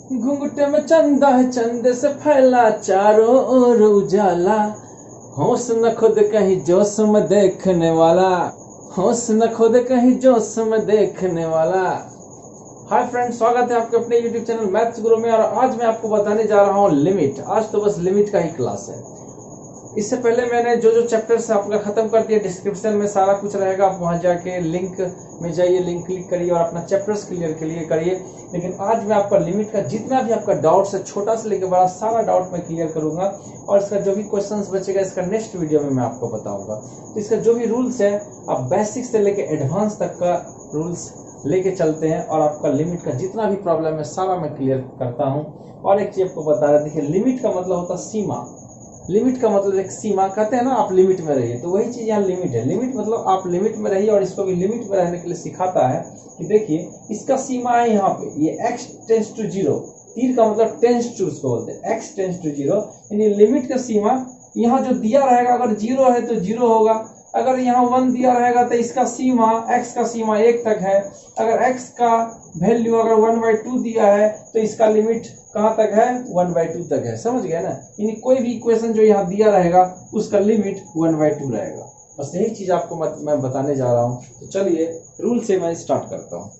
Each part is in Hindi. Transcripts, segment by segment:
घुंघटे में चंदा है, चंदे से फैला चारों ओर उजाला। होश न खुद कहीं जोश में देखने वाला, होश न खुद कहीं जोश में देखने वाला। हाय फ्रेंड्स, स्वागत है आपके अपने YouTube चैनल मैथ्स गुरु में। और आज मैं आपको बताने जा रहा हूँ लिमिट। आज तो बस लिमिट का ही क्लास है। इससे पहले मैंने जो चैप्टर्स आपका खत्म कर दिया, डिस्क्रिप्शन में सारा कुछ रहेगा, आप वहां जाके लिंक में जाइए, लिंक क्लिक करिए और अपना चैप्टर्स क्लियर के लिए करिए। लेकिन आज मैं आपका लिमिट का जितना भी आपका डाउट्स है, छोटा से लेकर बड़ा सारा डाउट मैं क्लियर करूंगा। और इसका जो भी क्वेश्चंस बचेगा इसका नेक्स्ट वीडियो में मैं आपको बताऊंगा। तो इसका जो भी रूल्स है, आप बेसिक से लेके एडवांस तक का रूल्स लेके चलते हैं और आपका लिमिट का जितना भी प्रॉब्लम है सारा मैं क्लियर करता हूँ। और एक चीज आपको बता रहा, देखिए लिमिट का मतलब होता है सीमा। लिमिट का मतलब एक सीमा, कहते हैं ना आप लिमिट में रहिए, तो वही चीज यहाँ लिमिट है। लिमिट मतलब आप लिमिट में रहिए। और इसको भी लिमिट में रहने के लिए सिखाता है कि देखिए इसका सीमा है यहाँ पे, ये x टेंस टू 0। तीर का मतलब टेंस टू उसको बोलते हैं, x टेंस टू 0। यानी लिमिट का सीमा यहाँ जो दिया रहेगा, अगर 0 है तो 0 होगा, अगर यहाँ 1 दिया रहेगा तो इसका सीमा, x का सीमा 1 तक है। अगर x का वैल्यू अगर 1/2 दिया है तो इसका लिमिट कहाँ तक है, 1/2 तक है। समझ गए ना। यानी कोई भी इक्वेशन जो यहाँ दिया रहेगा उसका लिमिट 1/2 रहेगा। बस यही चीज आपको मैं बताने जा रहा हूँ। तो चलिए रूल से मैं स्टार्ट करता हूँ।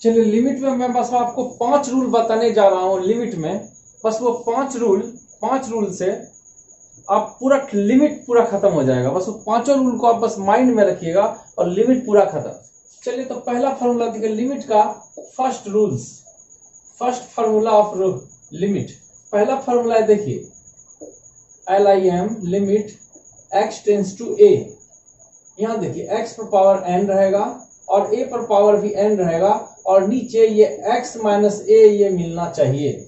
चलिए लिमिट में मैं बस आपको 5 रूल बताने जा रहा हूँ। लिमिट में बस वो 5 रूल से आप पूरा लिमिट पूरा खत्म हो जाएगा। बस वो 5 रूल को आप बस माइंड में रखिएगा और लिमिट पूरा खत्म। चलिए तो पहला फॉर्मूला देखिए लिमिट का। फर्स्ट फार्मूला ऑफ लिमिट, पहला फार्मूला है देखिए LIM limit x tends to a। यहां देखिए x पर पावर n रहेगा और a पर पावर भी n रहेगा और नीचे ये x माइनस a ये मिलना चाहिए।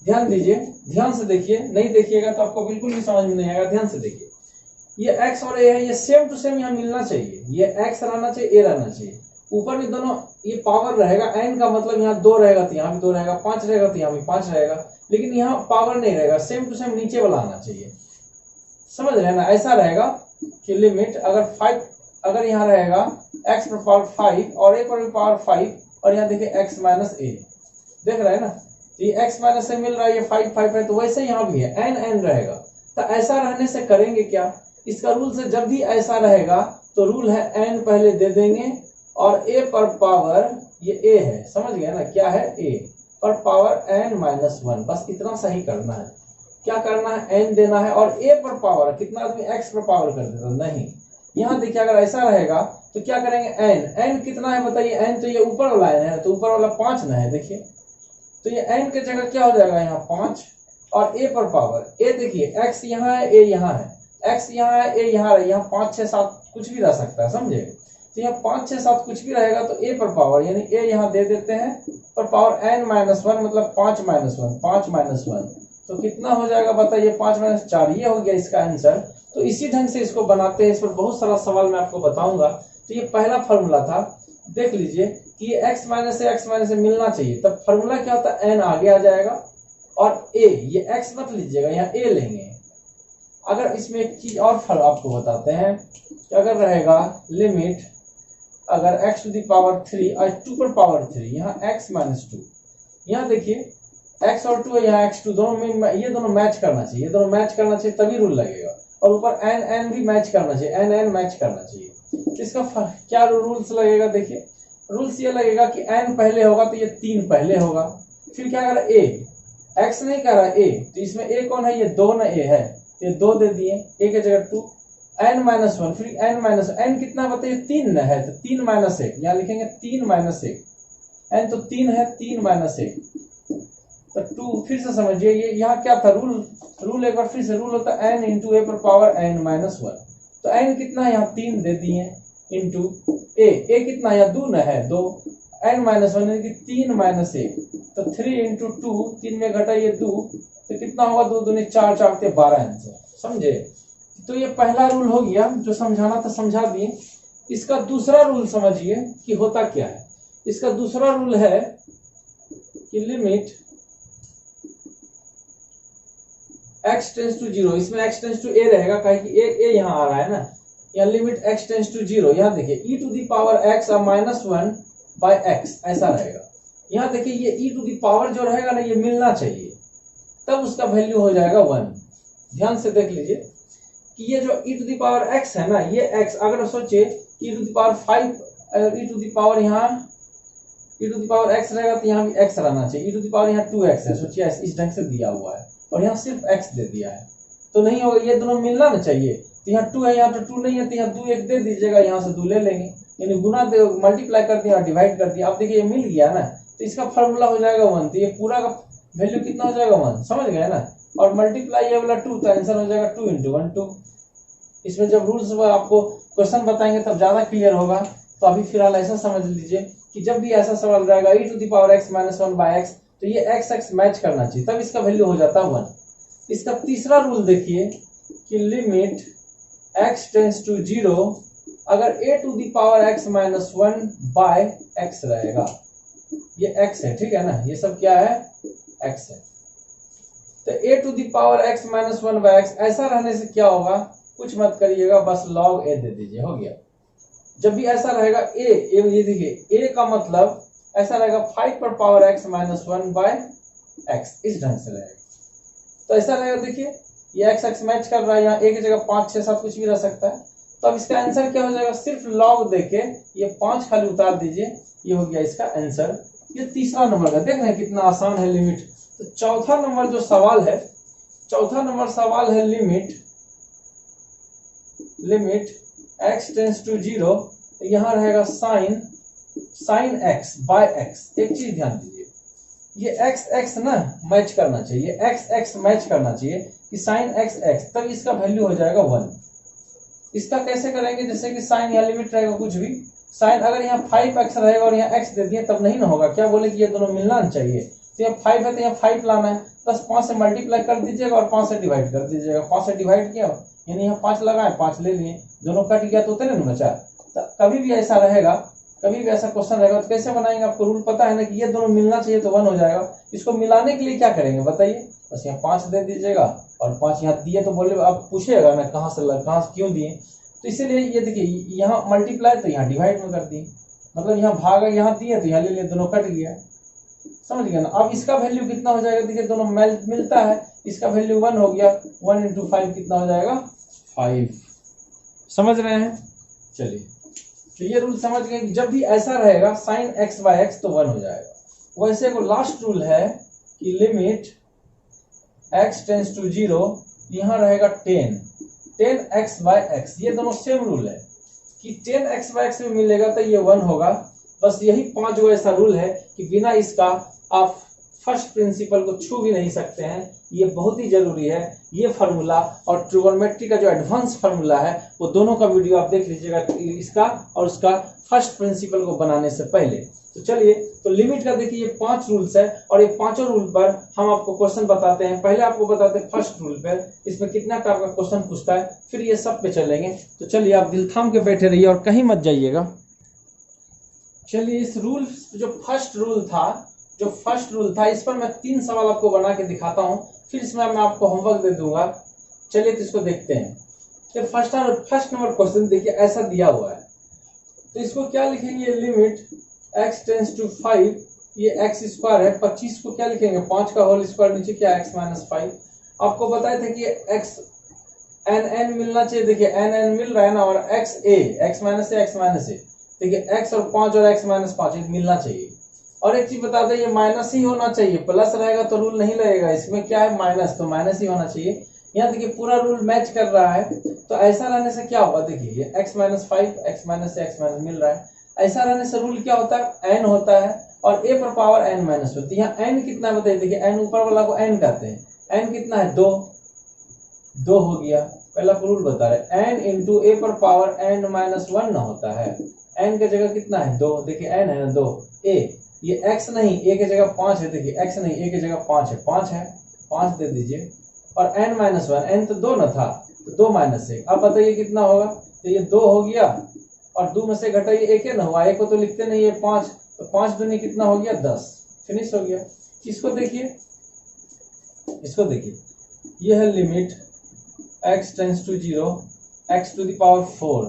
ध्यान दीजिए, ध्यान से देखिए, नहीं देखिएगा तो आपको बिल्कुल भी समझ में नहीं आएगा। ध्यान से देखिए, ये x और a है, ये सेम टू सेम यहाँ मिलना चाहिए। ये x रहना चाहिए, a रहना चाहिए। ऊपर में दोनों ये पावर रहेगा, n का मतलब यहाँ 2 रहेगा तो यहाँ भी 2 रहेगा, 5 रहेगा तो यहाँ भी 5 रहेगा। लेकिन यहाँ पावर नहीं रहेगा, सेम टू सेम नीचे वाला आना चाहिए। समझ रहे हैं ना। ऐसा रहेगा कि लिमिट अगर यहाँ रहेगा x पर पावर 5 और a पर पावर 5 और यहाँ देखिए x माइनस a, देख रहे हैं ना। ये x माइनस a मिल रहा है, ये 5 है, तो वैसे यहाँ भी है n रहेगा। तो ऐसा रहने से करेंगे क्या, इसका रूल से जब भी ऐसा रहेगा तो रूल है n पहले दे देंगे और a पर पावर ये a है, समझ गया ना, क्या है a पर पावर n-1। बस इतना सही करना है। क्या करना है, n देना है और a पर पावर कितना आदमी x पर पावर कर देता नहीं। यहाँ देखिए अगर ऐसा रहेगा तो क्या करेंगे, n कितना है बताइए। n तो ये ऊपर वाला n है, तो ऊपर वाला 5 ना है, देखिए। तो ये n के जगह क्या हो जाएगा यहाँ 5 और a पर पावर a, देखिए x यहाँ है, a यहाँ है, x यहाँ है, a यहाँ है, यहाँ 5 6 7 कुछ भी रह सकता है, समझे। तो यहाँ 5 6 7 कुछ भी रहेगा तो a पर पावर यानी a यहाँ दे देते हैं पर पावर n-1 मतलब 5-1 तो कितना हो जाएगा बताइए, 5-4। ये हो गया इसका आंसर। तो इसी ढंग से इसको बनाते हैं। इस पर बहुत सारा सवाल मैं आपको बताऊंगा। तो ये पहला फॉर्मूला था, देख लीजिए कि ये x माइनस से मिलना चाहिए। तब फॉर्मूला क्या होता है, n आगे आ जाएगा और a, ये x मत लीजिएगा, यहाँ a लेंगे। अगर इसमें एक चीज और फल आपको बताते हैं कि अगर रहेगा लिमिट अगर x टू दी पावर 3 और 2 पर पावर 3, यहाँ x माइनस 2, यहाँ देखिए x और 2 है, यहाँ x2, दोनों में ये दोनों मैच करना चाहिए, ये दोनों मैच करना चाहिए तभी रूल लगेगा। और ऊपर n भी मैच करना चाहिए, n मैच करना चाहिए। इसका क्या रूल्स लगेगा, देखिए रूल्स ये लगेगा कि n पहले होगा तो ये 3 पहले होगा। फिर क्या करा, a, x नहीं कह रहा a, तो इसमें a कौन है, ये 2 ना a है, ये 2 दे दिए, a के जगह 2, n-1, फिर n कितना बताइए, 3 न है, तो 3-1, यहाँ लिखेंगे 3-1, n तो 3 है, 3-1 तो 2। फिर से समझिए ये यहाँ क्या था रूल एक बार फिर से रूल होता है n इंटू a पर पावर n-1। तो n कितना है, यहाँ 3 दे दिए इंटू a कितना यहाँ 2 न है, 2, n-1 यानी कि 3-1 तो 3 इंटू 2, 3 में घटा ये 2 तो कितना होगा, 2 दूनी 4, 4 ते 12 आंसर, समझे। तो ये पहला रूल हो गया, जो समझाना था समझा दिए। इसका दूसरा रूल समझिए कि होता क्या है। इसका दूसरा रूल है कि लिमिट x टेंस टू 0, इसमें x टेंस टू a रहेगा, कहे कि a यहाँ आ रहा है ना, या लिमिट x टेंस टू 0, यहाँ देखिए e to the power x -1 by x ऐसा रहेगा। यहाँ देखिए ये e टू दी पावर जो रहेगा ना ये मिलना चाहिए, तब उसका वैल्यू हो जाएगा 1। ध्यान से देख लीजिए कि ये जो e to the power x है ना, ये x अगर सोचिए e to the power 5 e to the power यहाँ e to the power x रहेगा तो यहाँ भी x रहना चाहिए। e टू दी पावर यहाँ 2x है, सोचिए इस ढंग से दिया हुआ है और यहाँ सिर्फ x दे दिया है तो नहीं होगा, ये दोनों मिलना ना चाहिए। तो यहाँ 2 है, यहाँ तो 2 नहीं है तो यहाँ 2 1 दे दीजिएगा, यहाँ से 2 ले लेंगे, यानी गुना मल्टीप्लाई कर दिया और डिवाइड कर दिया। अब देखिए ये मिल गया ना, तो इसका फॉर्मूला हो जाएगा 1। तो ये पूरा का वैल्यू कितना हो जाएगा 1, समझ गए ना। और मल्टीप्लाई ये वाला 2, तो आंसर हो जाएगा 2 × 1 2। इसमें जब रूल्स आपको क्वेश्चन बताएंगे तब ज्यादा क्लियर होगा। तो अभी फिलहाल ऐसा समझ लीजिए कि जब भी ऐसा सवाल रहेगा e to the power x - 1/x, तो ये x मैच करना चाहिए, तब इसका वैल्यू हो जाता है 1। इसका तीसरा रूल देखिए कि लिमिट x टेंड्स टू 0 अगर a to the power x - 1/x रहेगा, ये x है, ठीक है ना, ये सब क्या है, x है। तो a to the power x - 1/x ऐसा रहने से क्या होगा, कुछ मत करिएगा, बस log a दे दीजिए, हो गया। जब भी ऐसा रहेगा a, ये देखिए a का मतलब ऐसा रहेगा 5 पर पावर x - 1/x, इस ढंग से रहेगा। तो ऐसा रहेगा, देखिए ये x मैच कर रहा है, यहाँ a की जगह 5 6 7 कुछ भी रह सकता है। तो अब इसका आंसर क्या हो जाएगा, सिर्फ log देके ये 5 खाली उतार दीजिए, ये हो गया इसका आंसर। ये तीसरा नंबर का, देख रहे हैं कितना आसान है लिमिट। तो चौथा नंबर जो सवाल है, चौथा नंबर सवाल है लिमिट x टेंड्स टू 0, यहाँ रहेगा साइन x/x। एक चीज ध्यान दीजिए, ये x ना मैच करना चाहिए, x मैच करना चाहिए कि साइन x, तब इसका वैल्यू हो जाएगा 1। इसका कैसे करेंगे, जैसे कि साइन यहाँ लिमिट रहेगा कुछ भी, साइन अगर यहाँ 5x रहेगा और यहाँ x दे दिए तब नहीं ना होगा, क्या बोले कि ये दोनों मिलना चाहिए। तो यहाँ 5 है तो यहाँ 5 लाना है, प्लस 5 से मल्टीप्लाई कर दीजिएगा और 5 से डिवाइड कर दीजिएगा। 5 से डिवाइड किया यानी यहाँ 5 लगाए, 5 ले लिए, दोनों कट गया तो उतने ना बचा। तो कभी भी ऐसा रहेगा, कभी भी ऐसा क्वेश्चन रहेगा तो कैसे बनाएंगे, आपको रूल पता है ना कि ये दोनों मिलना चाहिए तो 1 हो जाएगा। इसको मिलाने के लिए क्या करेंगे बताइए, बस यहाँ 5 दे दीजिएगा और 5 यहाँ दिए तो बोले, आप पूछेगा ना कहाँ से क्यों दिए, तो इसीलिए ये देखिए यहाँ मल्टीप्लाई तो यहाँ डिवाइड में कर दिए, मतलब यहाँ भाग यहाँ दिए तो यहाँ ले लिए, दोनों कट गया, समझ गया ना। अब इसका वैल्यू कितना हो जाएगा, देखिए दोनों मिलता है, इसका वैल्यू 1 हो गया, 1 × 5 कितना हो जाएगा 5, समझ रहे हैं। चलिए तो ये रूल समझ गए कि जब भी ऐसा रहेगा साइन x/x तो 1 हो जाएगा। वैसे को लास्ट रूल है कि लिमिट x टेंड्स टू 0, यहाँ रहेगा 10x/x, ये दोनों सेम रूल है कि 10x/x में मिलेगा तो ये 1 होगा। बस यही 5 गो ऐसा रूल है कि बिना इसका आप फर्स्ट प्रिंसिपल को छू भी नहीं सकते हैं, ये बहुत ही जरूरी है। ये फार्मूला और ट्रिगोनोमेट्री का जो एडवांस फार्मूला है वो दोनों का वीडियो आप देख लीजिएगा, इसका और उसका फर्स्ट प्रिंसिपल को बनाने से पहले। तो चलिए, तो लिमिट का देखिए ये 5 रूल्स है और ये पांचों रूल पर हम आपको क्वेश्चन बताते हैं। पहले आपको बताते हैं फर्स्ट रूल पे, इसमें कितना टाइप का क्वेश्चन पूछता है, फिर ये सब पे चलेंगे। तो चलिए आप दिल थाम के बैठे रहिए और कहीं मत जाइएगा। चलिए इस रूल जो फर्स्ट रूल था इस पर मैं 3 सवाल आपको बना के दिखाता हूं, फिर इसमें मैं आपको होमवर्क दे दूंगा। चलिए तो इसको देखते हैं। तो फर्स्ट नंबर क्वेश्चन देखिए ऐसा दिया हुआ है, तो इसको क्या लिखेंगे, लिमिट x टेंड्स टू 5, ये x² है, 25 को क्या लिखेंगे 5 का होल स्क्वायर, नीचे क्या x - 5। आपको बताए थे कि x n मिलना चाहिए, देखिए n मिल रहा है ना, और x - a देखिए x और 5 और x - 5 मिलना चाहिए। और एक चीज बता दें, ये माइनस ही होना चाहिए, प्लस रहेगा तो रूल नहीं लगेगा, इसमें क्या है माइनस, तो माइनस ही होना चाहिए। यहाँ देखिए पूरा रूल मैच कर रहा है, तो ऐसा रहने से क्या होगा, देखिए ये x - 5 x - x मिल रहा है, ऐसा रहने से रूल क्या होता है n होता है और a पर पावर n माइनस होती है। यहाँ n कितना बताइए, देखिए n ऊपर वाला को n कहते हैं, n कितना है 2 हो गया, पहला रूल बता रहे n × a पर पावर n - 1 ना होता है, n की जगह कितना है 2, देखिए n है ना 2, a ये x नहीं, a की जगह 5 है, देखिए x नहीं a की जगह 5 है, 5 दे दीजिए, और n - 1, n तो 2 ना था तो 2 - 1, अब बताइए कितना होगा, तो ये 2 हो गया और 2 में से घटाइए 1 ना हुआ, 1 को तो लिखते नहीं है 5, तो 5 दूनी कितना हो गया 10, फिनिश हो गया। इसको देखिए ये है limit x tends to 0, x to the power 4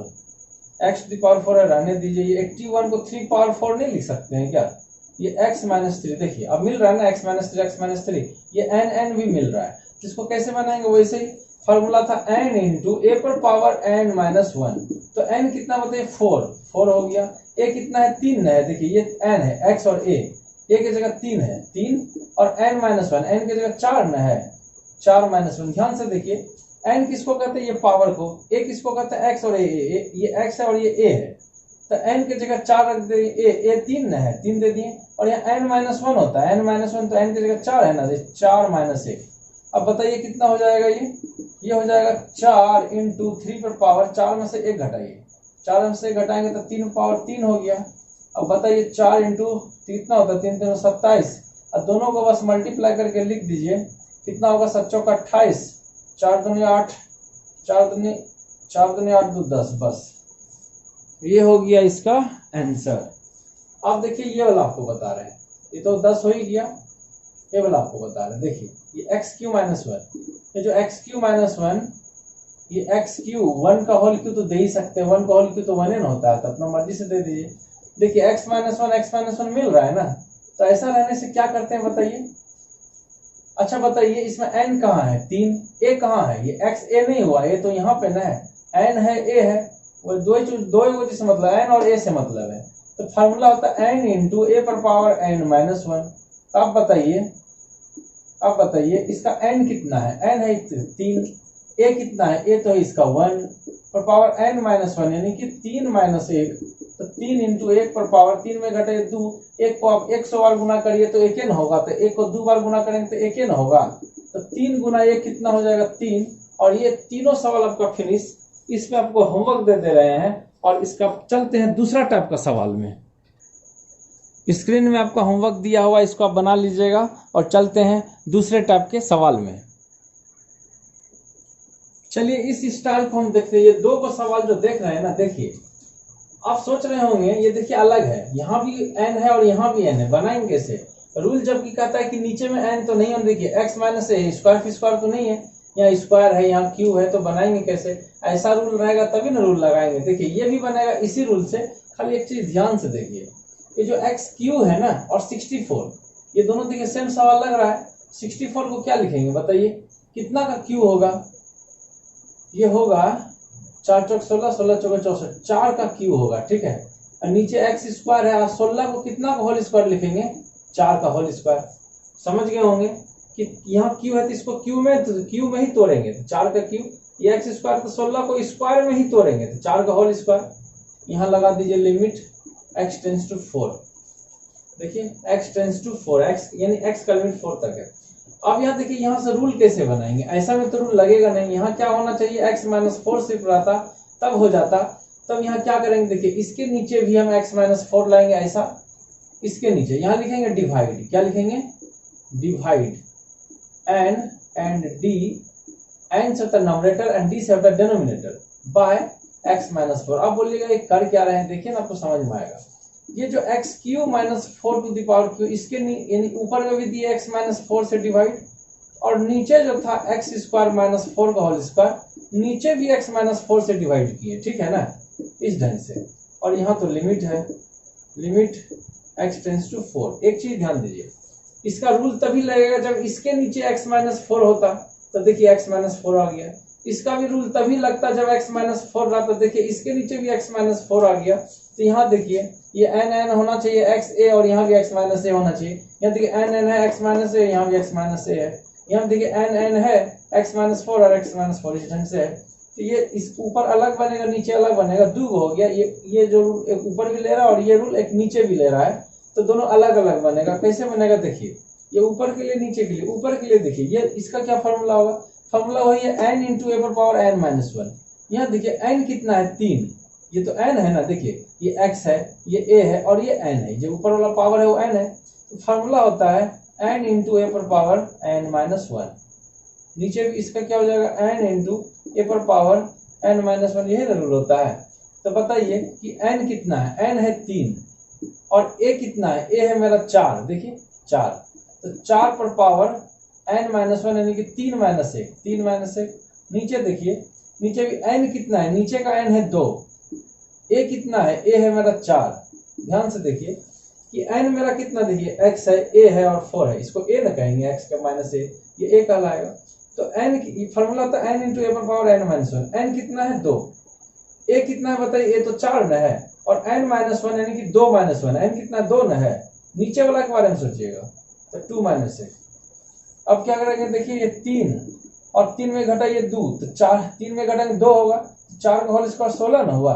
है, रहने दीजिए। ये 81 को 3 पावर 4 नहीं लिख सकते हैं क्या, ये x माइनस 3, देखिए अब मिल रहा है ना x माइनस 3, ये n भी मिल रहा है। इसको कैसे बनाएंगे, वैसे ही फॉर्मूला था n इंटू ए पर पावर n माइनस 1, तो n कितना बताइए 4 हो गया। a कितना है 3 है, देखिए ये n है x और a की जगह 3 है 3, और n माइनस 1 n की जगह 4 न है 4 माइनस 1। ध्यान से देखिए n किसको कहते हैं, ये पावर को, a किसको कहते हैं x और a, ये x है और ये a है, तो n की जगह 4 रख देंगे, a 3 न है 3 दे दिए, और यहाँ n माइनस 1 होता है n माइनस 1, तो n की जगह 4 है ना, 4 माइनस 1। अब बताइए कितना हो जाएगा, ये हो जाएगा 4 इंटू 3 पर पावर 4 में से 1 घटाइए, 4 में से 1 घटाएंगे तो 3 पावर 3 हो गया। अब बताइए 4 इंटू कितना होता है, 3 3 27, और दोनों को बस मल्टीप्लाई करके लिख दीजिए, कितना होगा 7 चौका 28, 4 दूनी 8, 4 दूनी 8 2 10, बस ये हो गया इसका आंसर। अब देखिए ये वाला आपको बता रहे हैं, ये तो 10 हो ही गया, ये वाला आपको बता रहे हैं, देखिए ये एक्स क्यू माइनस 1, ये जो एक्स क्यू माइनस 1, ये एक्स क्यू 1 का होल क्यू तो दे ही सकते हैं, 1 का होल क्यू तो 1 होता है, तो अपना मर्जी से दे दीजिए। देखिए एक्स माइनस 1 मिल रहा है ना, तो ऐसा रहने से क्या करते हैं बताइए। अच्छा बताइए इसमें n कहाँ है 3, a कहाँ है, ये x a नहीं हुआ, ये तो यहाँ पे ना है, n है a है, वो दो से मतलब n और a से मतलब है, तो फार्मूला होता है n इंटू ए पर पावर n माइनस 1। तो आप बताइए इसका n कितना है, n है 3, a कितना है, a तो है इसका 1 पर पावर n माइनस 1 यानी कि 3 माइनस 1, तो 3 इंटू 1 पर पावर 3 में घटे 2, 1 को आप 100 बार गुना करिए तो 1 न होगा, तो 1 को 2 बार गुना करेंगे तो 1 न होगा, तो 3 गुना 1 कितना हो जाएगा 3। और ये तीनों सवाल आपका फिनिश, इसमें आपको होमवर्क दे रहे हैं, और इसका चलते हैं दूसरा टाइप का सवाल में। स्क्रीन में आपका होमवर्क दिया हुआ, इसको आप बना लीजिएगा, और चलते हैं दूसरे टाइप के सवाल में। चलिए इस स्टाइल को हम देखते हैं, ये दो को सवाल जो देख रहे हैं ना, देखिए आप सोच रहे होंगे ये देखिए अलग है, यहाँ भी n है और यहाँ भी n है, बनाएंगे कैसे। रूल जबकि कहता है कि नीचे में n तो नहीं है, देखिए x माइनस ए स्क्वायर तो नहीं है, यहाँ स्क्वायर है यहाँ क्यू है, तो बनाएंगे कैसे। ऐसा रूल रहेगा तभी ना रूल लगाएंगे। देखिए ये भी बनेगा इसी रूल से, खाली एक चीज ध्यान से देखिए, ये जो एक्स क्यू है ना और 64, ये दोनों देखिए सेम सवाल लग रहा है। 64 को क्या लिखेंगे बताइए, कितना का क्यू होगा, ये होगा 4 चौक 16, 16 चौक 64, 4 का क्यू होगा, ठीक है। और नीचे एक्स स्क्वायर है, 16 को कितना का होल स्क्वायर लिखेंगे, 4 का होल स्क्वायर। समझ गए होंगे कि यहाँ क्यू है तो इसको क्यू में ही तोड़ेंगे, तो 4 का क्यू, ये एक्स स्क्वायर तो 16 को स्क्वायर में ही तोड़ेंगे, तो 4 का होल स्क्वायर। यहाँ लगा दीजिए लिमिट x टेंस टू 4, देखिए x टेंस टू 4, x यानी x का लिमिट 4 तक है। अब यहाँ देखिए यहाँ से रूल कैसे बनाएंगे, ऐसा में तो रूल लगेगा नहीं, यहाँ क्या होना चाहिए x माइनस 4 सिर्फ रहता तब हो जाता। तब यहाँ क्या करेंगे, देखिए इसके नीचे भी हम x माइनस 4 लाएंगे, ऐसा इसके नीचे यहाँ लिखेंगे डिवाइड, क्या लिखेंगे divide n and d, n से होता है नॉमिनेटर एंड d से होता है डिनोमिनेटर, बाय x माइनस 4। अब बोलिएगा ये कर क्या रहे हैं, देखिए ना आपको समझ में आएगा। ये जो x q minus 4 to the power q, इसके यानी ऊपर में भी दिए x माइनस 4 से डिवाइड, और नीचे जो था एक्स स्क्वायर माइनस 4 का होल स्क्वायर, नीचे भी x माइनस 4 से डिवाइड किए, ठीक है ना, इस ढंग से। और यहाँ तो लिमिट है, लिमिट x टेंस टू 4। एक चीज ध्यान दीजिए, इसका रूल तभी लगेगा जब इसके नीचे x माइनस 4 होता, तो देखिए x माइनस 4 आ गया। इसका भी रूल तभी लगता जब x माइनस 4 रहा, तो देखिए इसके नीचे भी x माइनस 4 आ गया। तो यहाँ देखिए ये n होना चाहिए x a, और यहाँ भी x माइनस a होना चाहिए। यहाँ देखिए n है x माइनस a, यहाँ भी x माइनस a है, यहाँ देखिए n है x माइनस 4 और x माइनस 4 इस ढंग से है। तो ये इस ऊपर अलग बनेगा, नीचे अलग बनेगा, दो हो गया। ये जो रूल एक ऊपर भी ले रहा है और ये रूल एक नीचे भी ले रहा है, तो दोनों अलग अलग बनेगा। कैसे बनेगा देखिए, ये ऊपर के लिए नीचे के लिए, ऊपर के लिए देखिए ये इसका क्या फॉर्मूला होगा, फॉर्मूला वही है n इंटू ए पर पावर n माइनस 1। यहाँ देखिए n कितना है 3, ये तो n है ना, देखिए ये x है, ये a है और ये n है, जो ऊपर वाला पावर है वो n है। तो फॉर्मूला होता है n इंटू ए पर पावर n माइनस 1। नीचे भी इसका क्या हो जाएगा n इंटू ए पर पावर n माइनस 1, यही रूल होता है। तो बताइए कि n कितना है, n है 3 और a कितना है, a है मेरा 4, देखिए 4, तो 4 पर पावर n माइनस 1 यानी कि 3 माइनस 1, 3 माइनस 1। नीचे देखिए, नीचे भी n कितना है, नीचे का n है 2, a कितना है, a है मेरा 4। ध्यान से देखिए कि n मेरा कितना देखिए x है, a है और 4 है, इसको a ना कहेंगे, x का माइनस a, ये a कहलाएगा। तो n फॉर्मूला होता है n इंटू ए पर power n minus one. n कितना है 2, a कितना है बताइए, a तो 4 न है, और n माइनस वन यानी कि 2 माइनस वन, n कितना 2 न है, नीचे वाला के बारे में सोचिएगा, तो 2 माइनस 1। अब क्या करेंगे देखिए, ये 3 और 3 में घटाइए 2, तो 4, 3 में घटाएंगे 2 होगा, 4 का होल स्क्वायर 16 ना हुआ,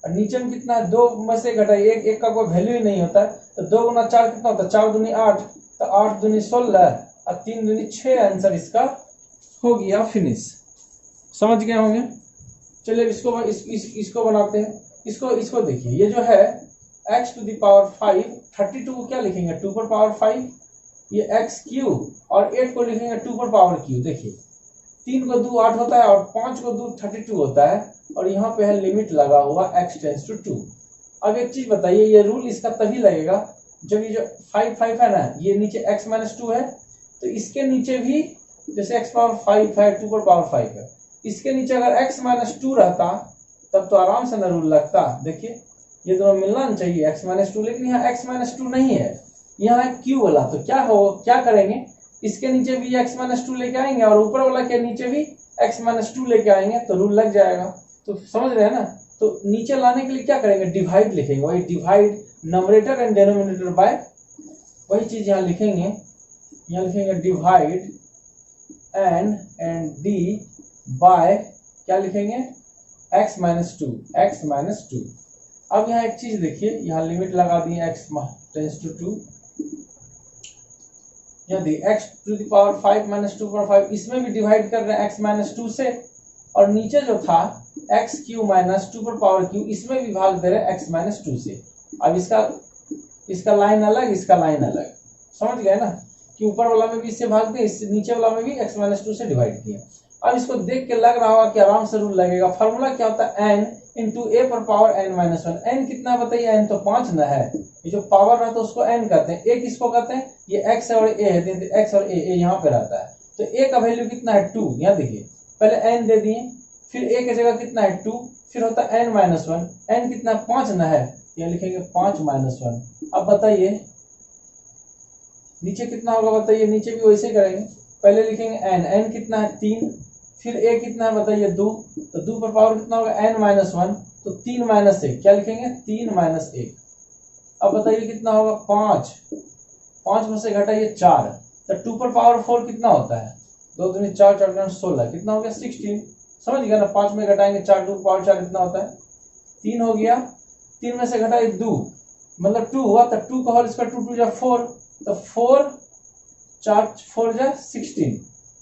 और नीचे में कितना है 2 में से घटाइए, एक का कोई वैल्यू ही नहीं होता है, तो 2 गुना 4 कितना होता है, 4 दूनी 8, तो 8 दूनी 16 और 3 दूनी 6, आंसर इसका हो गया फिनिश। समझ गए होंगे। चलिए इसको बनाते हैं। इसको देखिए, ये जो है x टू द पावर 5, 32 को क्या लिखेंगे 2 पर पावर 5, ये x क्यूब, और 8 को लिखेंगे 2 पर पावर क्यूब। देखिए 3 को 2 8 होता है और 5 को 2 32 होता है, और यहाँ पे है लिमिट लगा हुआ x टेंस टू 2। अब एक चीज बताइए, ये रूल इसका तभी लगेगा जब ये जो 5 5 है ना, ये नीचे x माइनस 2 है, तो इसके नीचे भी जैसे x पावर 5 है, 2 पर पावर 5 है, इसके नीचे अगर x माइनस 2 रहता तब तो आराम से ना रूल लगता। देखिए ये दोनों मिलना नहीं चाहिए x माइनस 2, लेकिन यहाँ x माइनस 2 नहीं है, यहाँ है q वाला, तो क्या करेंगे, इसके नीचे भी x माइनस 2 लेके आएंगे और ऊपर वाला के नीचे भी x माइनस 2 लेके आएंगे, तो रूल लग जाएगा। तो समझ रहे हैं ना। तो नीचे लाने के लिए क्या करेंगे, डिवाइड लिखेंगे, वही divide numerator and denominator bye, वही चीज यहाँ लिखेंगे, यहाँ लिखेंगे डिवाइड एंड डी बाय क्या लिखेंगे, x माइनस 2, x माइनस 2। अब यहाँ एक चीज देखिए, यहाँ लिमिट लगा दी x टेंस टू 2, यहाँ the x to the power 5 minus 2 पर 5, इसमें भी डिवाइड कर रहे हैं x माइनस 2 से, और नीचे जो था x क्यू माइनस 2 पर पावर क्यू, इसमें भी भाग दे रहे हैं x माइनस 2 से। अब इसका लाइन अलग, इसका लाइन अलग, समझ गए ना, कि ऊपर वाला में भी इससे भाग दिए, इससे नीचे वाला में भी x माइनस 2 से डिवाइड किया। अब इसको देख के लग रहा होगा कि आराम से रूल लगेगा। फॉर्मूला क्या होता है, n इंटू ए पर power n minus one. n कितना बताइए, n तो 5 न है, ये जो पावर रहता है उसको n कहते हैं, a किसको कहते हैं, ये x और a है, x और a यहाँ पे रहता है, तो a का वैल्यू कितना है 2। यहाँ देखिए पहले n दे दिए, फिर a की जगह कितना है 2, फिर होता है n माइनस वन, n कितना 5 न है, यहाँ लिखेंगे 5 माइनस वन। अब बताइए नीचे कितना होगा, बताइए नीचे भी वैसे करेंगे, पहले लिखेंगे n कितना है 3, फिर a कितना है बताइए 2, तो 2 पर पावर कितना होगा n माइनस वन, तो 3 माइनस 1, क्या लिखेंगे 3 माइनस 1। अब बताइए कितना होगा 5, 5 में से घटाइए 4, तो 2 पर पावर 4 कितना होता है, 2 दूनी 4, 4 दूनी 16, कितना हो गया 16। समझ गया ना, 5 में घटाएंगे 4, 2 पावर 4 कितना होता है 3 हो गया, 3 में से घटाइए 2 मतलब 2 हुआ, तो 2 का होल स्क्वायर 2 2 जा 4, तो 4 4 4 जा 16।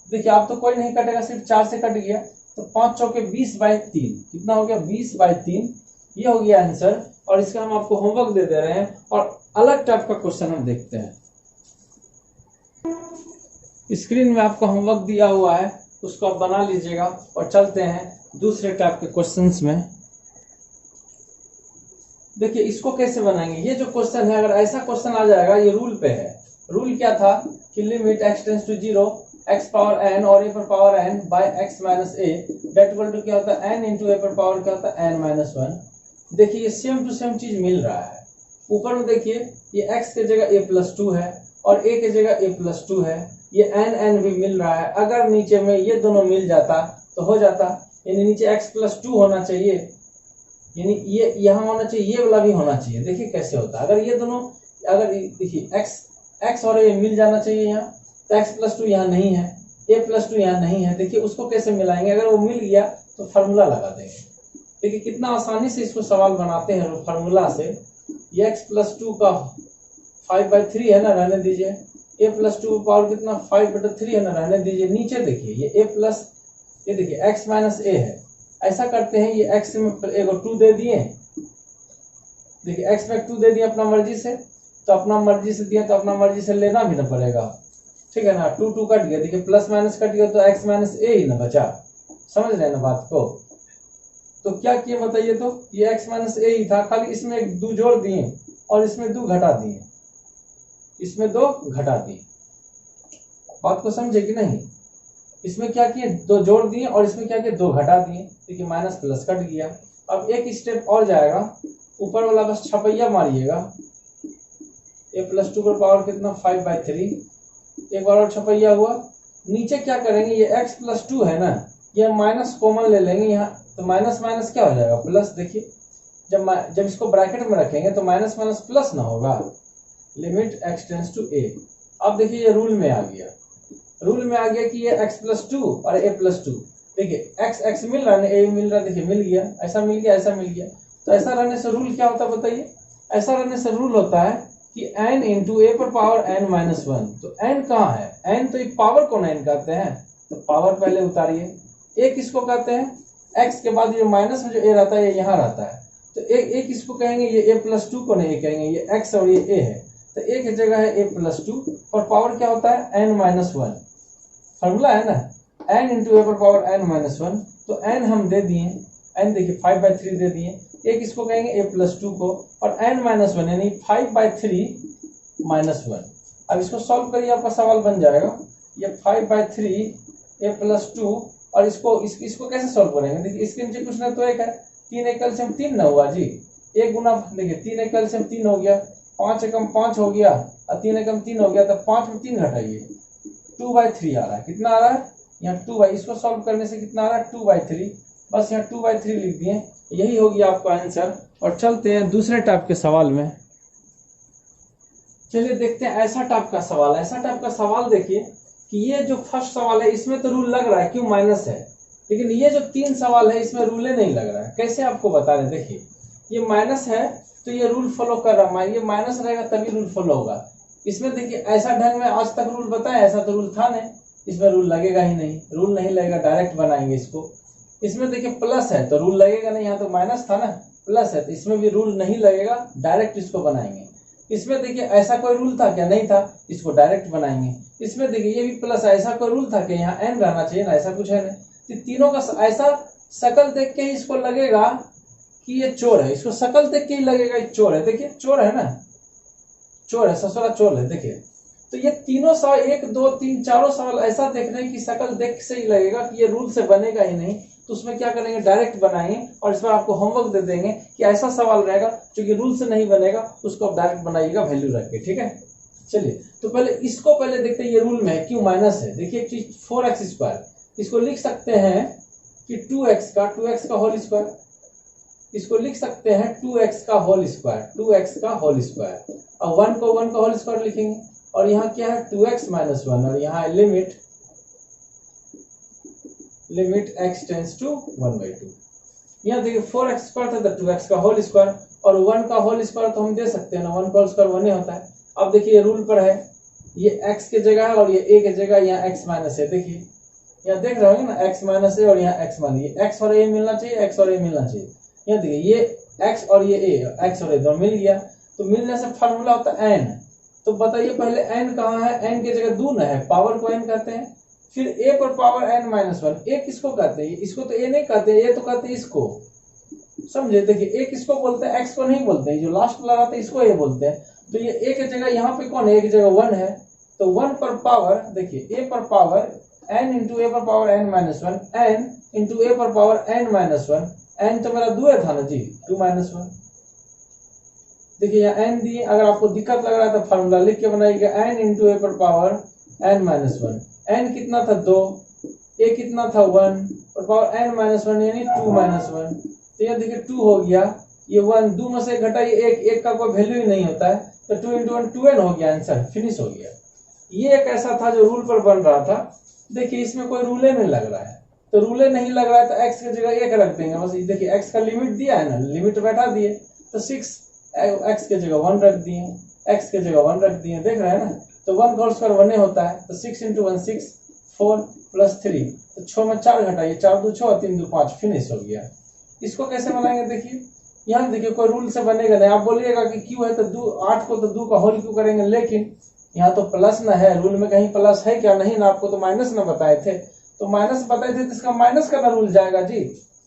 देखिए आप तो कोई नहीं कटेगा, सिर्फ 4 से कट गया, तो 5 चौके 20/3, कितना हो गया 20/3, ये हो गया आंसर। और इसका हम आपको होमवर्क दे रहे हैं, और अलग टाइप का क्वेश्चन हम देखते हैं। स्क्रीन में आपको होमवर्क दिया हुआ है, उसको आप बना लीजिएगा, और चलते हैं दूसरे टाइप के क्वेश्चंस में। देखिए इसको कैसे बनाएंगे, ये जो क्वेश्चन है, अगर ऐसा क्वेश्चन आ जाएगा, ये रूल पे है। रूल क्या था कि limit x tends to 0 x power n और a पर power n by x minus a that equal to क्या होता है n इंटू a पर पावर क्या होता है n माइनस 1। देखिए ये सेम टू सेम चीज मिल रहा है। ऊपर में देखिए ये x के जगह a प्लस 2 है और a के जगह a प्लस 2 है, ये n भी मिल रहा है। अगर नीचे में ये दोनों मिल जाता तो हो जाता, यानी नीचे x प्लस 2 होना चाहिए, यानी ये यहाँ होना चाहिए, ये वाला भी होना चाहिए। देखिए कैसे होता है, अगर ये दोनों, अगर देखिए x और a मिल जाना चाहिए यहाँ, तो x प्लस 2 यहाँ नहीं है, a प्लस 2 यहाँ नहीं है। देखिए उसको कैसे मिलाएंगे, अगर वो मिल गया तो फार्मूला लगा देंगे। देखिए कितना आसानी से इसको सवाल बनाते हैं फार्मूला से। ये x प्लस 2 का 5/3 है ना, रहने दीजिए। a प्लस 2 पावर कितना 5/3 है ना, रहने दीजिए। नीचे देखिए ये a प्लस, ये देखिए x माइनस a है। ऐसा करते हैं, ये x में एक 2 दे दिए, देखिए x में 2 दे दिए अपना मर्जी से, तो अपना मर्जी से दिया तो अपना मर्जी से लेना भी ना पड़ेगा, ठीक है ना। 2 2 कट गया, देखिए प्लस माइनस कट गया, तो x माइनस a ही ना बचा। समझ रहे हैं ना बात को। तो क्या किए बताइए, तो ये x माइनस a ही था, खाली इसमें 2 जोड़ दिए और इसमें 2 घटा दिए, इसमें 2 घटा दिए। बात को समझे कि नहीं। इसमें क्या किए 2 जोड़ दिए और इसमें क्या किए 2 घटा दिए, देखिए माइनस प्लस कट गया। अब एक स्टेप और जाएगा, ऊपर वाला बस छपैया मारिएगा, a प्लस 2 पर पावर कितना 5/3। एक बार और छपैया हुआ। नीचे क्या करेंगे, ये x प्लस 2 है ना, ये माइनस कॉमन ले लेंगे यहाँ, तो माइनस माइनस क्या हो जाएगा प्लस। देखिए जब इसको ब्रैकेट में रखेंगे तो माइनस माइनस प्लस ना होगा। Limit x tends to a। अब देखिए ये रूल में आ गया, रूल में आ गया कि ये x प्लस 2 और a प्लस 2। देखिए x x मिल रहा है, a मिल रहा है, देखिए मिल गया, ऐसा मिल गया, ऐसा मिल गया। तो ऐसा रहने से रूल क्या होता है बताइए। ऐसा रहने से रूल होता है कि n इंटू ए पर पावर n माइनस 1। तो n कहाँ है, n तो एक पावर को n कहते हैं, तो पावर पहले उतारिए। a किसको कहते हैं, x के बाद ये माइनस में जो a रहता है ये यहाँ रहता है, तो a किसको कहेंगे, ये a प्लस 2 को नहीं कहेंगे, ये x और ये a है, तो a की जगह है a प्लस 2 और पावर क्या होता है n माइनस 1। फॉर्मूला है ना, n इंटू ए पर पावर n माइनस 1। तो n हम दे दिए, n देखिए 5/3 दे दिए, a किसको कहेंगे a प्लस 2 को, और n माइनस 1 यानी 5/3 माइनस 1। अब इसको सॉल्व करिए, आपका सवाल बन जाएगा ये 5/3 a प्लस 2, और इसको कैसे सॉल्व करेंगे। देखिए इसके नीचे कुछ ना तो एक है, 3 एक एलसीएम 3 ना हुआ जी, एक गुना, देखिए 3 एक एलसीएम 3 हो गया, 5 एकम 5 हो गया और 3 एकम 3 हो गया, तो 5 में 3 घटाइए 2/3 आ रहा है। कितना आ रहा है यहाँ 2 इसको सॉल्व करने से कितना आ रहा है 2/3। बस यहाँ 2/3 लिख दिए, यही हो गया आपका आंसर। और चलते हैं दूसरे टाइप के सवाल में। चलिए देखते हैं ऐसा टाइप का सवाल। ऐसा टाइप का सवाल देखिए कि ये जो फर्स्ट सवाल है इसमें तो रूल लग रहा है क्यों माइनस है, लेकिन ये जो 3 सवाल है इसमें रूल नहीं लग रहा है। कैसे आपको बता रहे, देखिए ये माइनस है तो ये रूल फॉलो कर रहा है, ये माइनस रहेगा तभी रूल फॉलो होगा। इसमें देखिए ऐसा ढंग में आज तक रूल बताया, ऐसा तो रूल था नहीं, इसमें रूल लगेगा ही नहीं, रूल नहीं लगेगा, डायरेक्ट बनाएंगे इसको। इसमें देखिए प्लस है तो रूल लगेगा नहीं, यहाँ तो माइनस था ना, प्लस है तो इसमें भी रूल नहीं लगेगा, डायरेक्ट इसको बनाएंगे। इसमें देखिए ऐसा कोई रूल था क्या, नहीं था, इसको डायरेक्ट बनाएंगे। इसमें देखिए ये भी प्लस है, ऐसा कोई रूल था कि यहाँ n रहना चाहिए ना, ऐसा कुछ है नहीं। तीनों का ऐसा शकल देख के ही इसको लगेगा कि ये चोर है, इसको शकल देख के ही लगेगा ये चोर है। देखिए चोर है ना, चोर है, ससुरा चोर है। देखिए तो ये तीनों सवाल 1 2 3 चारों सवाल ऐसा देखने की शकल देख से ही लगेगा कि ये रूल से बनेगा ही नहीं, तो उसमें क्या करेंगे डायरेक्ट बनाएंगे। और इसमें आपको होमवर्क दे देंगे कि ऐसा सवाल रहेगा जो कि रूल से नहीं बनेगा, उसको आप डायरेक्ट बनाइएगा वैल्यू रख के, ठीक है। चलिए तो पहले देखते हैं ये रूल में क्यों माइनस है। देखिए एक चीज 4x², इसको लिख सकते हैं कि 2x का होल स्क्वायर, इसको लिख सकते हैं 2x का होल स्क्वायर, और 1 को 1 का होल स्क्वायर लिखेंगे, और यहाँ क्या है 2x माइनस 1, और यहाँ है लिमिट x टेंड्स टू 1/2। यहाँ देखिए 4x² था तो 2x का होल स्क्वायर, और 1 का होल स्क्वायर तो हम दे सकते हैं ना, 1 का होल स्क्वायर 1 ही होता है। अब देखिए रूल पर है, ये x के जगह है और ये a के जगह, यहाँ x माइनस है। देखिए यहाँ देख रहे होंगे ना x माइनस है और यहाँ x माइनस, ये x और a मिलना चाहिए, x और a मिलना चाहिए। यहाँ देखिए ये x और ये a, x और a दोनों मिल गया, तो मिलने से फार्मूला होता है n। तो बताइए पहले n कहाँ है, n की जगह 2 है, पावर को n कहते हैं। फिर a पर पावर n माइनस 1, a किसको कहते हैं, इसको तो a नहीं कहते, a तो कहते हैं इसको, समझे। देखिए a किसको बोलते हैं, x को नहीं बोलते हैं, जो लास्ट वाला रहता है इसको a बोलते हैं। तो ये a की जगह यहाँ पे कौन है, a की जगह 1 है, तो 1 पर पावर, देखिए a पर पावर n इंटू a पर power n minus 1, n into a पर पावर n माइनस 1, n तो मेरा 2 था ना जी, 2 माइनस 1। देखिए यहाँ n दिए, अगर आपको दिक्कत लग रहा है तो फार्मूला लिख के बनाइएगा, n इंटू a पर पावर n माइनस 1। n कितना था 2, a कितना था 1, और पावर n माइनस 1 यानी 2 माइनस 1। तो ये देखिए 2 हो गया, ये 1 2 में से घटाइए 1 का कोई वैल्यू ही नहीं होता है, तो 2 इंटू 1 2n हो गया, आंसर फिनिश हो गया। ये एक ऐसा था जो रूल पर बन रहा था। देखिए इसमें कोई रूले नहीं लग रहा है, तो रूले नहीं लग रहा है तो x की जगह 1 रख देंगे बस। देखिए x का लिमिट दिया है ना, लिमिट बैठा दिए, तो 6 x की जगह 1 रख दिए, x की जगह 1 रख दिए, देख रहे हैं ना। तो 1 का होल स्क्वायर 1 होता है, तो 6 इंटू 1 6, 4 प्लस 3, तो 6 में 4 घटाइए, 4 2 6, 3 2 5, फिनिश हो गया। इसको कैसे बनाएंगे, देखिए यहाँ देखिए कोई रूल से बनेगा नहीं। आप बोलिएगा कि क्यों है, तो 8 को तो 2 का होल क्यों करेंगे, लेकिन यहाँ तो प्लस ना है, रूल में कहीं प्लस है क्या, नहीं ना, आपको तो माइनस ना बताए थे, तो माइनस बताए थे तो इसका माइनस करना रूल जाएगा जी।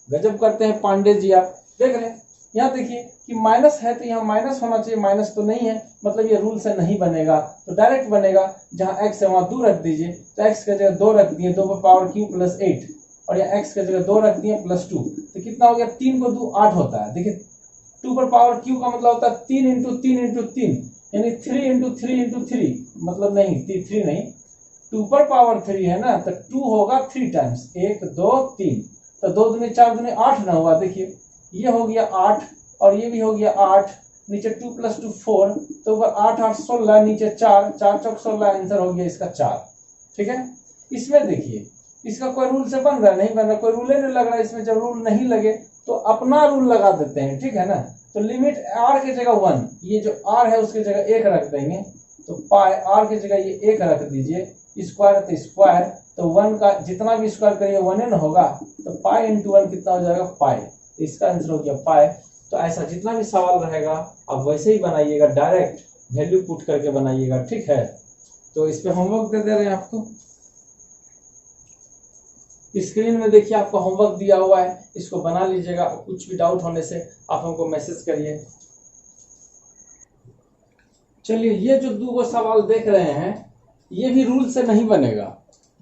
गजब करते हैं पांडे जी आप, देख रहे हैं यहाँ देखिए कि माइनस है तो यहाँ माइनस होना चाहिए, माइनस तो नहीं है, मतलब ये रूल से नहीं बनेगा, तो डायरेक्ट बनेगा। जहाँ x है वहां 2 रख दीजिए, तो x की जगह 2 रख दिए, 2 पर पावर q प्लस 8, और यहाँ x की जगह 2 रख दिए प्लस 2, तो कितना हो गया, 3 को 2 8 होता है। देखिए 2 पर पावर q का मतलब होता है 3 इंटू 3 इंटू 3, यानी 3 इंटू 3 इंटू 3, मतलब नहीं 3 नहीं, 2 पर पावर 3 है ना, तो 2 होगा 3 टाइम्स, 1 2 3, तो 2 दूनी 4 दूनी 8 ना हुआ। देखिए ये हो गया 8 और ये भी हो गया 8, नीचे 2 + 2 4, तो ऊपर 8 8 16, नीचे 4 4 चौक 16, आंसर हो गया इसका 4। ठीक है, इसमें देखिए इसका कोई रूल से बन रहा है, नहीं बन रहा, कोई रूल नहीं लग रहा है इसमें। जब रूल नहीं लगे तो अपना रूल लगा देते हैं, ठीक है ना। तो लिमिट r की जगह 1, ये जो r है उसकी जगह 1 रख देंगे, तो पाई r की जगह ये 1 रख दीजिए, स्क्वायर तो स्क्वायर, तो 1 का जितना भी स्क्वायर करिए 1 न होगा, तो पाई इंटू 1 कितना हो जाएगा पाई, तो इसका आंसर हो गया पाई। तो ऐसा जितना भी सवाल रहेगा आप वैसे ही बनाइएगा, डायरेक्ट वैल्यू पुट करके बनाइएगा, ठीक है। तो इस पे होमवर्क दे रहे हैं आपको, स्क्रीन में देखिए आपको होमवर्क दिया हुआ है, इसको बना लीजिएगा। कुछ भी डाउट होने से आप हमको मैसेज करिए। चलिए ये जो 2 सवाल देख रहे हैं ये भी रूल से नहीं बनेगा,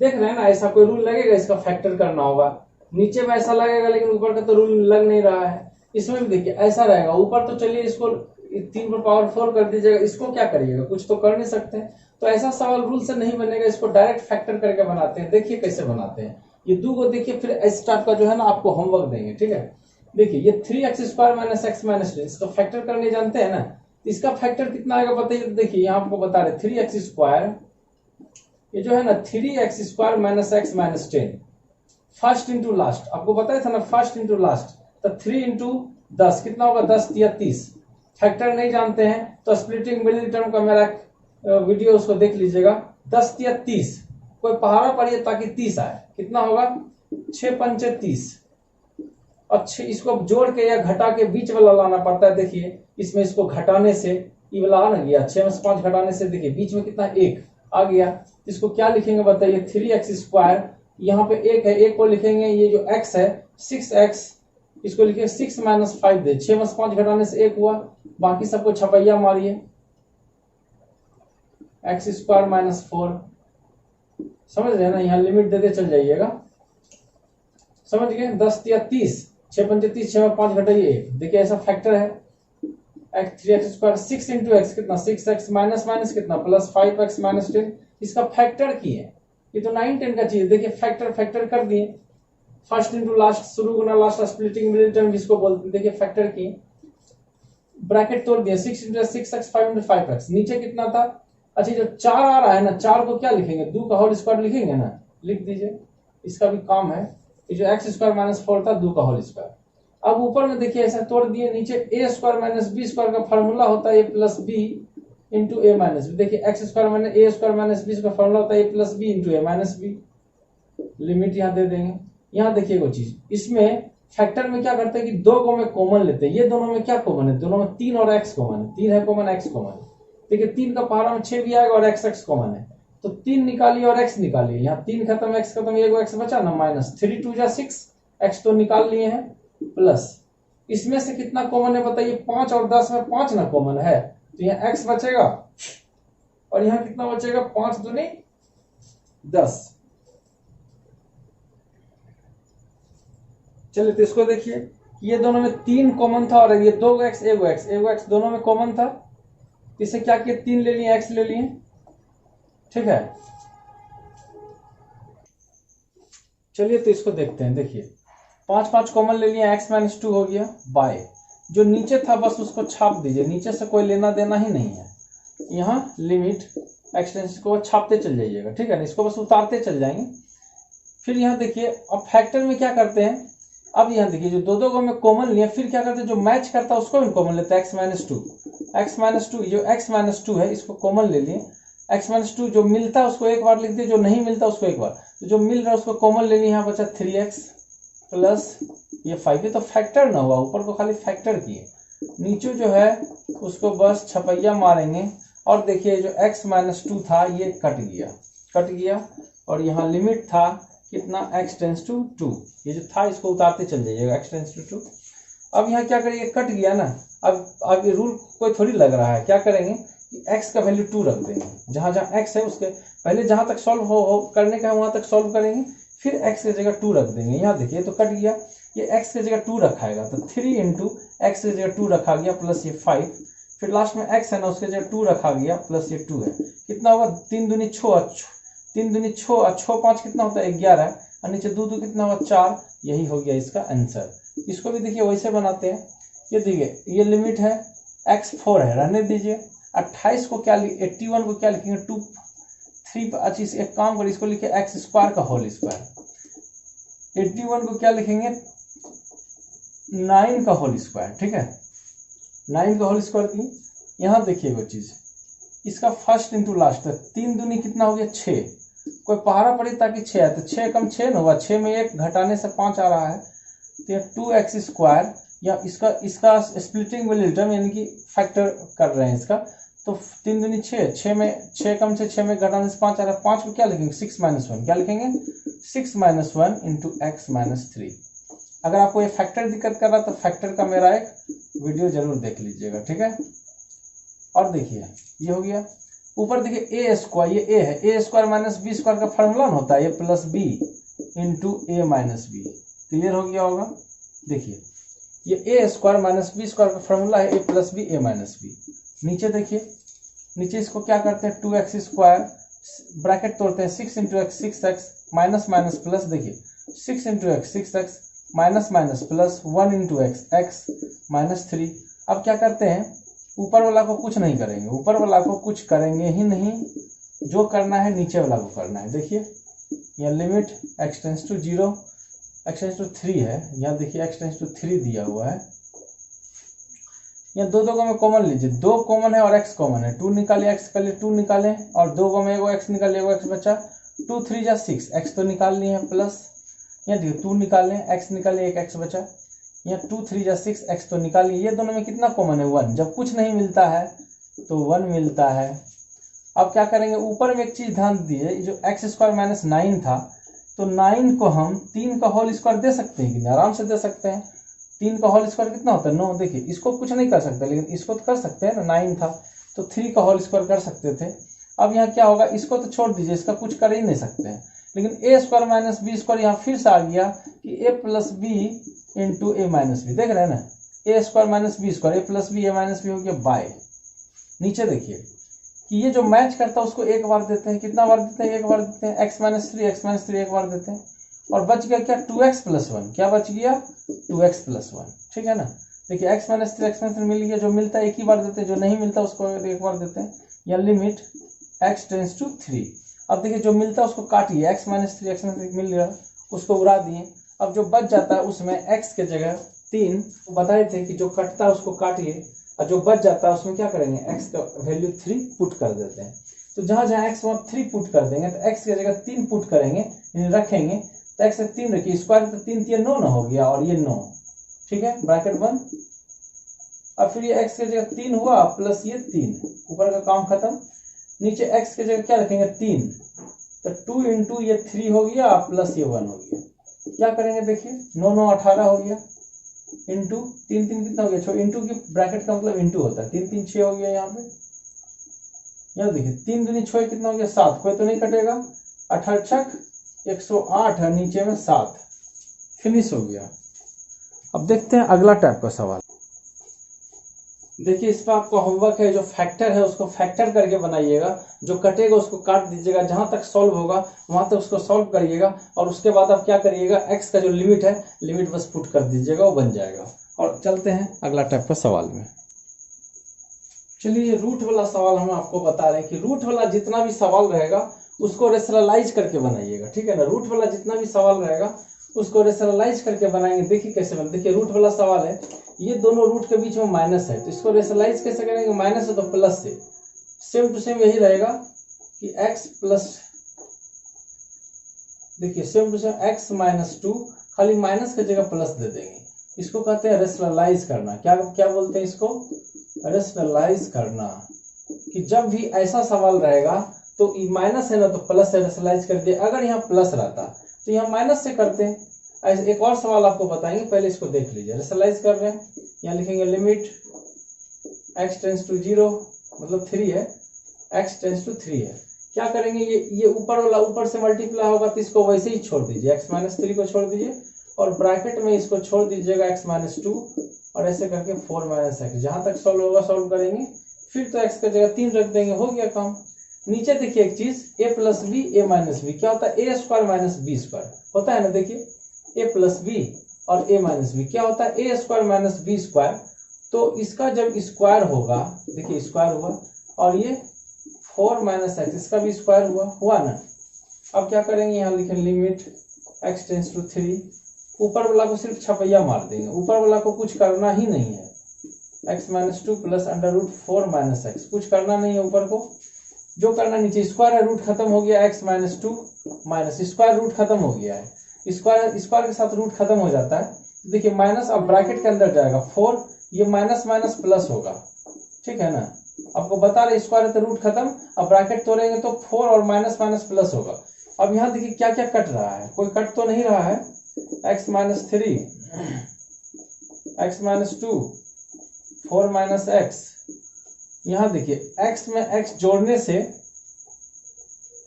देख रहे हैं ना, ऐसा कोई रूल लगेगा इसका फैक्टर करना होगा, नीचे में ऐसा लगेगा लेकिन ऊपर का तो रूल लग नहीं रहा है। इसमें भी देखिए ऐसा रहेगा, ऊपर तो चलिए इसको 3 पर पावर 4 कर दीजिएगा, इसको क्या करिएगा, कुछ तो कर नहीं सकते। तो ऐसा सवाल रूल से नहीं बनेगा, इसको डायरेक्ट फैक्टर करके बनाते हैं। देखिए कैसे बनाते हैं ये 2 को, देखिए फिर इस टाइप का जो है ना आपको होमवर्क देंगे, ठीक है। देखिए ये 3x² - x - 2, इसका फैक्टर करने जानते हैं ना, इसका फैक्टर कितना आएगा बताइए। देखिए यहाँ आपको बता रहे 3x², ये जो है ना 3x² - x - 10, first into last, आपको बताया था ना फर्स्ट इंटू लास्ट, तो 3 इंटू 10 कितना होगा, 10 या 30। फैक्टर नहीं जानते हैं तो स्प्लिटिंग मिडिल टर्म का मेरा वीडियो उसको देख लीजिएगा। 10 या 30, कोई पहाड़ा पढ़िए ताकि 30 आए, कितना होगा 6 पंचे 30, और इसको जोड़ के या घटा के बीच वाला लाना पड़ता है। देखिए इसमें इसको घटाने से ये वाला आ ना गया, 6 में से 5 घटाने से देखिए बीच में कितना 1 आ गया। इसको क्या लिखेंगे बताइए, 3x², यहाँ पे 1 है, 1 को लिखेंगे, ये जो x है 6x, इसको लिखिए 6 - 5 दे, 6 में से 5 घटाने से 1 हुआ, बाकी सबको छपैया मारिए, x² - 4, समझ रहे हैं ना, यहाँ लिमिट देते चल जाइएगा, समझ गए। 10 या 30, 6 पंचे 30, 6 में 5 घटाइए 1, देखिए ऐसा फैक्टर है। 3x², 6 इंटू एक्स कितना 6x माइनस कितना प्लस 5x - 10, इसका फैक्टर किए, ये तो 9 10 का चीज, देखिए फैक्टर कर दिए, फर्स्ट इंटू लास्ट, शुरू गुना लास्ट, स्प्लिटिंग मिडिल टर्म जिसको बोलते हैं, देखिए फैक्टर किए, ब्रैकेट तोड़ दिए, 6 इंटू 6x, 5 इंटू 5x, नीचे कितना था, अच्छा जो 4 आ रहा है ना, 4 को क्या लिखेंगे, 2 का होल स्क्वायर लिखेंगे ना, लिख दीजिए, इसका भी काम है। ये जो x² - 4 था 2 का होल स्क्वायर। अब ऊपर में देखिए ऐसा तोड़ दिए, नीचे a² - b² का फॉर्मूला होता है a + b into a - b, देखिए x² - a² - b का फॉर्मूला होता है a + b into a - b, limit यहाँ दे देंगे। यहाँ देखिए वो चीज, इसमें फैक्टर में क्या करते हैं कि 2 को में कॉमन लेते हैं, ये दोनों में क्या कॉमन है, दोनों में 3 और x कॉमन है, 3 है कॉमन, x कॉमन है, देखिए 3 का पहाड़ा में 6 भी आएगा और x कॉमन है, तो 3 निकालिए और x निकालिए, यहाँ 3 खत्म x खत्म, एगो x बचा ना, माइनस 3 2 जा 6, x तो निकाल लिए हैं, प्लस इसमें से कितना कॉमन है बताइए, 5 और 10 में 5 ना कॉमन है, तो यहाँ x बचेगा और यहाँ कितना बचेगा, 5 दूनी 10। चलिए तो इसको देखिए, ये दोनों में 3 कॉमन था और ये 2x एगो x दोनों में कॉमन था, इसे क्या किया 3 ले लिए, x ले लिए, ठीक है। चलिए तो इसको देखते हैं, देखिए 5 5 कॉमन ले लिए, x - 2 हो गया, बाय जो नीचे था बस उसको छाप दीजिए, नीचे से कोई लेना देना ही नहीं है, यहाँ लिमिट एक्सटेंशन को छापते चल जाइएगा, ठीक है ना, इसको बस उतारते चल जाएंगे। फिर यहाँ देखिए अब फैक्टर में क्या करते हैं, अब यहाँ देखिए जो 2 को में कॉमन लिए, फिर क्या करते हैं जो मैच करता है उसको भी कॉमन लेते हैं, x - 2 जो x - 2 है इसको कॉमन ले लिए, x - 2 जो मिलता है उसको एक बार लिख दिए, जो नहीं मिलता उसको एक बार, तो जो मिल रहा है उसको कॉमन ले लिए, यहाँ बचा 3x प्लस ये 5, ये तो फैक्टर ना हुआ, ऊपर को खाली फैक्टर किए, नीचे जो है उसको बस छपैया मारेंगे, और देखिए जो x - 2 था ये कट गया, और यहाँ लिमिट था कितना, x टेंस टू 2, ये जो था इसको उतारते चल जाइएगा, x टेंस टू 2। अब यहाँ क्या करिए, कट गया ना, अब ये रूल कोई थोड़ी लग रहा है, क्या करेंगे कि x का वैल्यू 2 रख देंगे, जहां x है उसके पहले जहां तक सॉल्व हो करने का है वहां तक सॉल्व करेंगे, फिर x की जगह 2 रख देंगे। यहाँ देखिए तो कट गया, ये x की जगह 2 रखाएगा, तो 3 इंटू x की जगह 2 रखा गया, प्लस ये 5, फिर लास्ट में x है ना, उसके जगह 2 रखा गया प्लस ये 2 है, कितना होगा 3 दूनी 6, 3 दूनी 6 और 6 5 कितना होता है 11 और नीचे 2 2 कितना हुआ 4, यही हो गया इसका आंसर। इसको भी देखिए वैसे बनाते हैं, ये देखिए ये लिमिट है x 4 है, रहने दीजिए। 28 को क्या 81 को क्या लिखेंगे 2 3, अच्छा एक काम करिए इसको लिखे x स्क्वायर का होल स्क्वायर, 81 को क्या लिखेंगे 9 का होल स्क्वायर, ठीक है 9 का होल स्क्वायर की। यहाँ देखिए वो चीज, इसका फर्स्ट इंटू लास्ट है, 3 दूनी कितना हो गया 6, कोई पहाड़ा पड़ी ताकि 6 आए तो 6 कम 6 ना हुआ, 6 में 1 घटाने से 5 आ रहा है, तो ये 2x स्क्वायर या इसका स्प्लिटिंग वाली टर्म यानी कि फैक्टर कर रहे हैं इसका, तो 3 दूनी 6, 6 में 6 कम से 6 में घटाने से 5 आ रहा है, 5 को क्या लिखेंगे 6 - 1, क्या लिखेंगे 6 - 1 इंटू x - 3। अगर आपको ये फैक्टर दिक्कत कर रहा है तो फैक्टर का मेरा एक वीडियो जरूर देख लीजिएगा, ठीक है। और देखिए ये हो गया, ऊपर देखिए a स्क्वायर, ये a है, a square minus b square का फॉर्मूला होता है a plus b into a minus b, clear हो गया होगा। देखिए ये a square minus b square का फॉर्मूला है a plus b a minus b। नीचे देखिए, नीचे इसको क्या करते हैं 2x स्क्वायर ब्रैकेट तोड़ते हैं, 6 into x 6x minus minus plus, देखिए 6 into x 6x minus minus plus 1 into x x minus 3। अब क्या करते हैं, ऊपर वाला को कुछ नहीं करेंगे, ऊपर वाला को कुछ करेंगे ही नहीं, जो करना है नीचे वाला को करना है। देखिए यह limit x tends to 0 x tends to 3 है, यहाँ देखिए x टेंस टू 3 दिया हुआ है, यहाँ दो को में कॉमन लीजिए, 2 कॉमन है और x कॉमन है, 2 निकालिए x के लिए 2 निकाले और 2 को में एगो x निकालिए एगो x बचा, 2 3 जा 6, x तो निकाल लिए हैं प्लस, यहाँ देखिए 2 निकाले x निकाले एक x बचा, यहाँ 2 3 जा 6, x तो निकालिए, ये दोनों में कितना कॉमन है 1, जब कुछ नहीं मिलता है तो 1 मिलता है। अब क्या करेंगे, ऊपर में एक चीज ध्यान दीजिए, जो x स्क्वायर माइनस 9 था, तो 9 को हम 3 का होल स्क्वायर दे सकते हैं कि नहीं, आराम से दे सकते हैं। 3 का होल स्क्वायर कितना होता है 9, देखिए इसको कुछ नहीं कर सकते लेकिन इसको तो कर सकते हैं ना, 9 था तो 3 का होल स्क्वायर कर सकते थे। अब यहाँ क्या होगा, इसको तो छोड़ दीजिए, इसका कुछ कर ही नहीं सकते हैं, लेकिन a square minus b square यहाँ फिर से आ गया कि a plus b into a minus b, देख रहे हैं ना, a square minus b square a plus b a minus b हो गया बाय। नीचे देखिए कि ये जो मैच करता है उसको एक बार देते हैं, कितना बार देते हैं, एक बार देते हैं, x माइनस 3 एक बार देते हैं, और बच गया क्या 2x प्लस 1, क्या बच गया 2x प्लस 1, ठीक है ना। देखिए x माइनस 3 मिल गया, जो मिलता है एक ही बार देते हैं, जो नहीं मिलता उसको एक बार देते हैं, या लिमिट x टेंस टू 3। अब देखिए जो मिलता है उसको काटिए, x माइनस 3 मिल गया उसको उड़ा दिए, अब जो बच जाता है उसमें x के जगह 3 बताए थे कि जो कटता है उसको काटिए, और जो बच जाता है उसमें क्या करेंगे x का वैल्यू 3 पुट कर देते हैं। तो जहां जहां x वहां 3 पुट कर देंगे, तो x की जगह 3 पुट करेंगे रखेंगे, तो x से 3 रखिए, स्क्वायर तो 3 3 9 हो गया और ये 9, ठीक है ब्रैकेट बंद। अब फिर ये x की जगह 3 हुआ प्लस ये 3, ऊपर का काम खत्म। नीचे x की जगह क्या रखेंगे 3, तो 2 इंटू ये 3 हो गया प्लस ये 1 हो गया, क्या करेंगे देखिए 9 9 18 हो गया, इंटू 3 3 कितना हो गया 6, इंटू की ब्रैकेट का मतलब इंटू होता है, 3 3 6 हो गया यहाँ पे। यहाँ देखिए 3 दूनी 6 कितना हो गया 7, कोई तो नहीं कटेगा, 18 छक 108 है, नीचे में 7, फिनिश हो गया। अब देखते हैं अगला टाइप का सवाल। देखिए इस पर आपको होमवर्क है, जो फैक्टर है उसको फैक्टर करके बनाइएगा, जो कटेगा उसको काट दीजिएगा, जहां तक सॉल्व होगा वहां तक उसको सॉल्व करिएगा, और उसके बाद आप क्या करिएगा x का जो लिमिट है, लिमिट बस पुट कर दीजिएगा, वो बन जाएगा। और चलते हैं अगला टाइप का सवाल में। चलिए रूट वाला सवाल हम आपको बता रहे हैं कि रूट वाला जितना भी सवाल रहेगा उसको रेशनलाइज करके बनाइएगा, ठीक है ना। रूट वाला जितना भी सवाल रहेगा उसको रेशनलाइज करके बनाएंगे। देखिए कैसे बन, देखिए रूट वाला सवाल है, ये दोनों रूट के बीच में माइनस है, तो इसको रेशनलाइज कैसे करेंगे, माइनस है तो प्लस से, सेम टू सेम यही रहेगा कि x प्लस, देखिए same to same x minus 2, खाली माइनस की जगह प्लस दे देंगे, इसको कहते हैं रेशनलाइज करना। क्या क्या बोलते हैं इसको, रेशनलाइज करना। कि जब भी ऐसा सवाल रहेगा तो माइनस है ना तो प्लस से रेशनलाइज कर दिए, अगर यहाँ प्लस रहता तो यहाँ माइनस से करते हैं। ऐसे एक और सवाल आपको बताएंगे, पहले इसको देख लीजिए। रेशनलाइज कर रहे हैं, यहाँ लिखेंगे लिमिट x टेंस टू 0 मतलब 3 है, x टेंस टू 3 है। क्या करेंगे, ये ऊपर वाला ऊपर से मल्टीप्लाई होगा तो इसको वैसे ही छोड़ दीजिए, x माइनस 3 को छोड़ दीजिए, और ब्रैकेट में इसको छोड़ दीजिएगा x माइनस 2 और ऐसे करके 4 माइनस एक्स, जहां तक सॉल्व होगा सॉल्व करेंगे, फिर तो एक्स का जगह 3 रख देंगे, हो गया काम। नीचे देखिए एक चीज, ए प्लस बी ए माइनस बी, क्या होता है, ए स्क्वायर माइनस बी स्क्वायर होता है ना। देखिए ए प्लस बी और ए माइनस बी क्या होता है, ए स्क्वायर माइनस बी स्क्वायर। तो इसका जब स्क्वायर होगा, देखिए स्क्वायर हुआ, और ये 4 माइनस एक्स इसका भी स्क्वायर हुआ ना। अब क्या करेंगे, यहाँ लिखें लिमिट एक्स टेंस टू 3, ऊपर वाला को सिर्फ छपैया मार देंगे, ऊपर वाला को कुछ करना ही नहीं है। X minus 2 plus under root 4 minus x, कुछ करना नहीं है ऊपर को, जो करना नीचे स्क्वायर है, रूट खत्म हो गया, x minus 2 minus square, root खत्म हो गया है, स्क्वायर के साथ रूट खत्म हो जाता है। देखिए माइनस अब ब्रैकेट के अंदर जाएगा 4, ये माइनस माइनस प्लस होगा, ठीक है ना। आपको बता रहे स्क्वायर है तो रूट खत्म, अब ब्रैकेट तोड़ेंगे तो 4 और माइनस माइनस प्लस होगा। अब यहाँ देखिए क्या क्या कट रहा है, कोई कट तो नहीं रहा है। X minus 3, x minus 2, 4 minus x. यहाँ देखिए x में x जोड़ने से,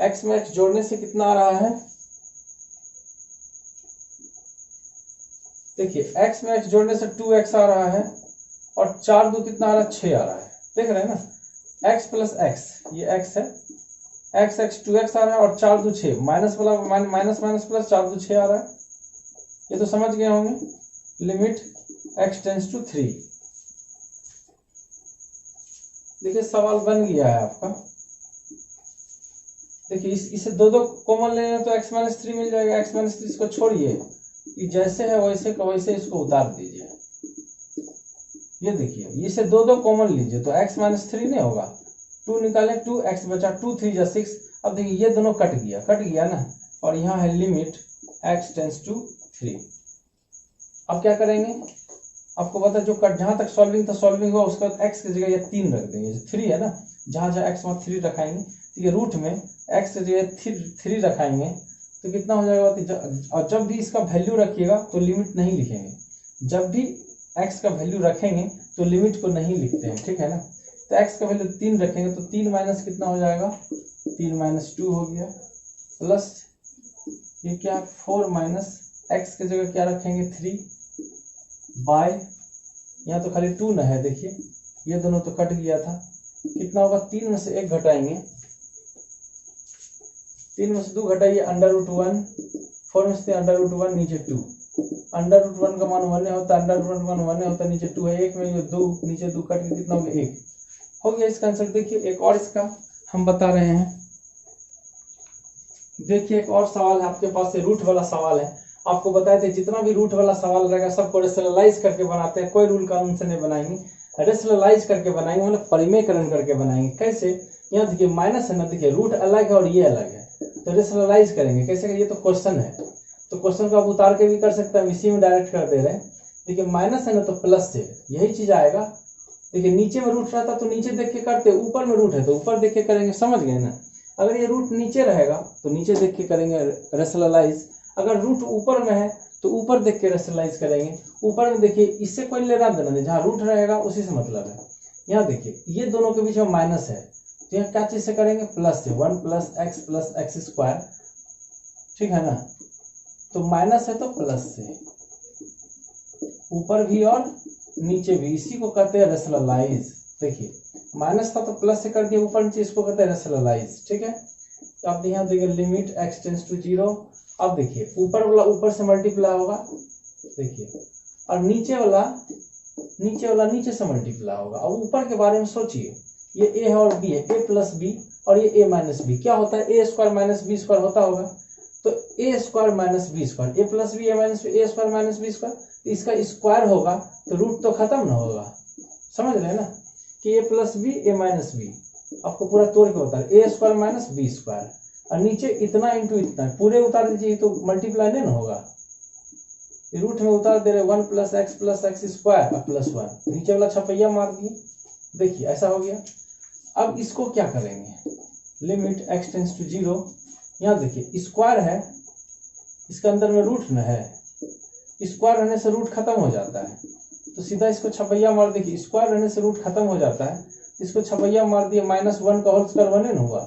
x में x जोड़ने से कितना आ रहा है, देखिए x में x जोड़ने से 2x आ रहा है, और 4 2 कितना आ रहा है, 6 आ रहा है, देख रहे हैं ना। x प्लस x, ये x है, x x 2x आ रहा है, और 4 2 6, माइनस वाला माइनस माइनस प्लस 4 2 6 आ रहा है, ये तो समझ गए होंगे। लिमिट x टेंस टू 3, देखिए सवाल बन गया है आपका। देखिए इसे दो दो कॉमन लेने तो x माइनस 3 मिल जाएगा, x माइनस 3 इसको छोड़िए, ये जैसे है वैसे का वैसे इसको उतार दीजिए। ये देखिए इसे दो दो कॉमन लीजिए तो x माइनस 3 नहीं होगा, 2 निकाले 2x बचा, 2 3 जा 6। अब देखिए ये दोनों कट गया ना, और यहाँ है लिमिट x टेंस टू 3। अब क्या करेंगे, आपको पता जो कट जहां तक सॉल्विंग हुआ उसके बाद x की जगह ये 3 रख देंगे, 3 है ना, जहां जहां x वहां 3 रखाएंगे, तो ये रूट में x की जगह 3 रखाएंगे तो कितना हो जाएगा। और जब भी इसका वैल्यू रखिएगा तो लिमिट नहीं लिखेंगे, जब भी x का वैल्यू रखेंगे तो लिमिट को नहीं लिखते हैं, ठीक है ना। तो x का वैल्यू 3 रखेंगे तो 3 माइनस कितना हो जाएगा, 3 माइनस 2 हो गया, प्लस ये क्या 4 माइनस x की जगह क्या रखेंगे 3 बाय, यहाँ तो खाली 2 न है, देखिए ये दोनों तो कट गया था, कितना होगा, 3 में से 1 घटाएंगे, 3 में से 2 घटाइए, अंडर रूट 1, 4 में से अंडर रूट 1 नीचे 2, अंडर रूट 1 का मान 1 होता है, अंडर रूट 1 1 होता है, नीचे 2 है, 1 में ये 2 नीचे 2 कट के कितना हो गया 1 हो गया इसका आंसर। देखिए एक और इसका हम बता रहे हैं, देखिए एक और सवाल है आपके पास, से रूट वाला सवाल है। आपको बताए थे जितना भी रूट वाला सवाल रहेगा सबको रेशनलाइज करके बनाते हैं, कोई रूल कानून से नहीं बनाएंगे, रेशनलाइज करके बनाएंगे, मतलब परिमेयकरण करके बनाएंगे। कैसे, यहाँ देखिए माइनस है ना, देखिए रूट अलग है और ये अलग है, तो रेशनलाइज करेंगे कैसे, ये तो क्वेश्चन है, तो क्वेश्चन को आप उतार के भी कर सकते हैं, इसी में डायरेक्ट कर दे रहे हैं। देखिए माइनस है ना तो प्लस से यही चीज आएगा। देखिए नीचे में रूट रहता तो नीचे देख के करते, ऊपर में रूट है तो ऊपर देख के करेंगे, समझ गए ना। अगर ये रूट नीचे रहेगा तो नीचे देख के करेंगे रेशनलाइज, अगर रूट ऊपर में है तो ऊपर देख के रेशनलाइज करेंगे। ऊपर में देखिए इससे कोई लेना देना नहीं, जहाँ रूट रहेगा उसी से मतलब है। यहाँ देखिए ये दोनों के बीच में माइनस है तो यहाँ क्या चीज से करेंगे, प्लस से, 1 प्लस एक्स स्क्वायर, ठीक है ना। तो माइनस है तो प्लस से, ऊपर भी और नीचे भी, इसी को कहते हैं रेशनलाइज। देखिए माइनस था तो प्लस से कर दिया ऊपर नीचे, इसको कहते हैं रेशनलाइज, ठीक है। तो आप यहाँ देखिए लिमिट x टेंस टू 0। अब देखिए ऊपर वाला ऊपर से मल्टीप्लाई होगा, देखिए, और नीचे वाला नीचे से मल्टीप्लाई होगा। अब ऊपर के बारे में सोचिए, ये a है और b है, a प्लस बी और ये a माइनस बी, क्या होता है, a square minus b square होता होगा, तो a square minus b square, a plus b a minus b, a square minus b square, इसका स्क्वायर होगा तो रूट तो खत्म ना होगा, समझ रहे हैं ना, कि a plus b a minus b, आपको पूरा तोड़ के होता है a square minus b square, और नीचे इतना इंटू इतना, पूरे उतार दीजिए तो मल्टीप्लाई नहीं ना होगा, रूट में उतार दे रहे 1 प्लस एक्स स्क्वायर प्लस 1, नीचे वाला छपैया मार दिए, देखिए ऐसा हो गया। अब इसको क्या करेंगे, लिमिट x टेंस टू 0, यहाँ देखिए स्क्वायर है, इसके अंदर में रूट न है, स्क्वायर रहने से रूट खत्म हो जाता है, तो सीधा इसको छपैया मार, देखिए स्क्वायर रहने से रूट खत्म हो जाता है, इसको छपैया मार दिए, -1 का होल स्क्वायर 1 न हुआ,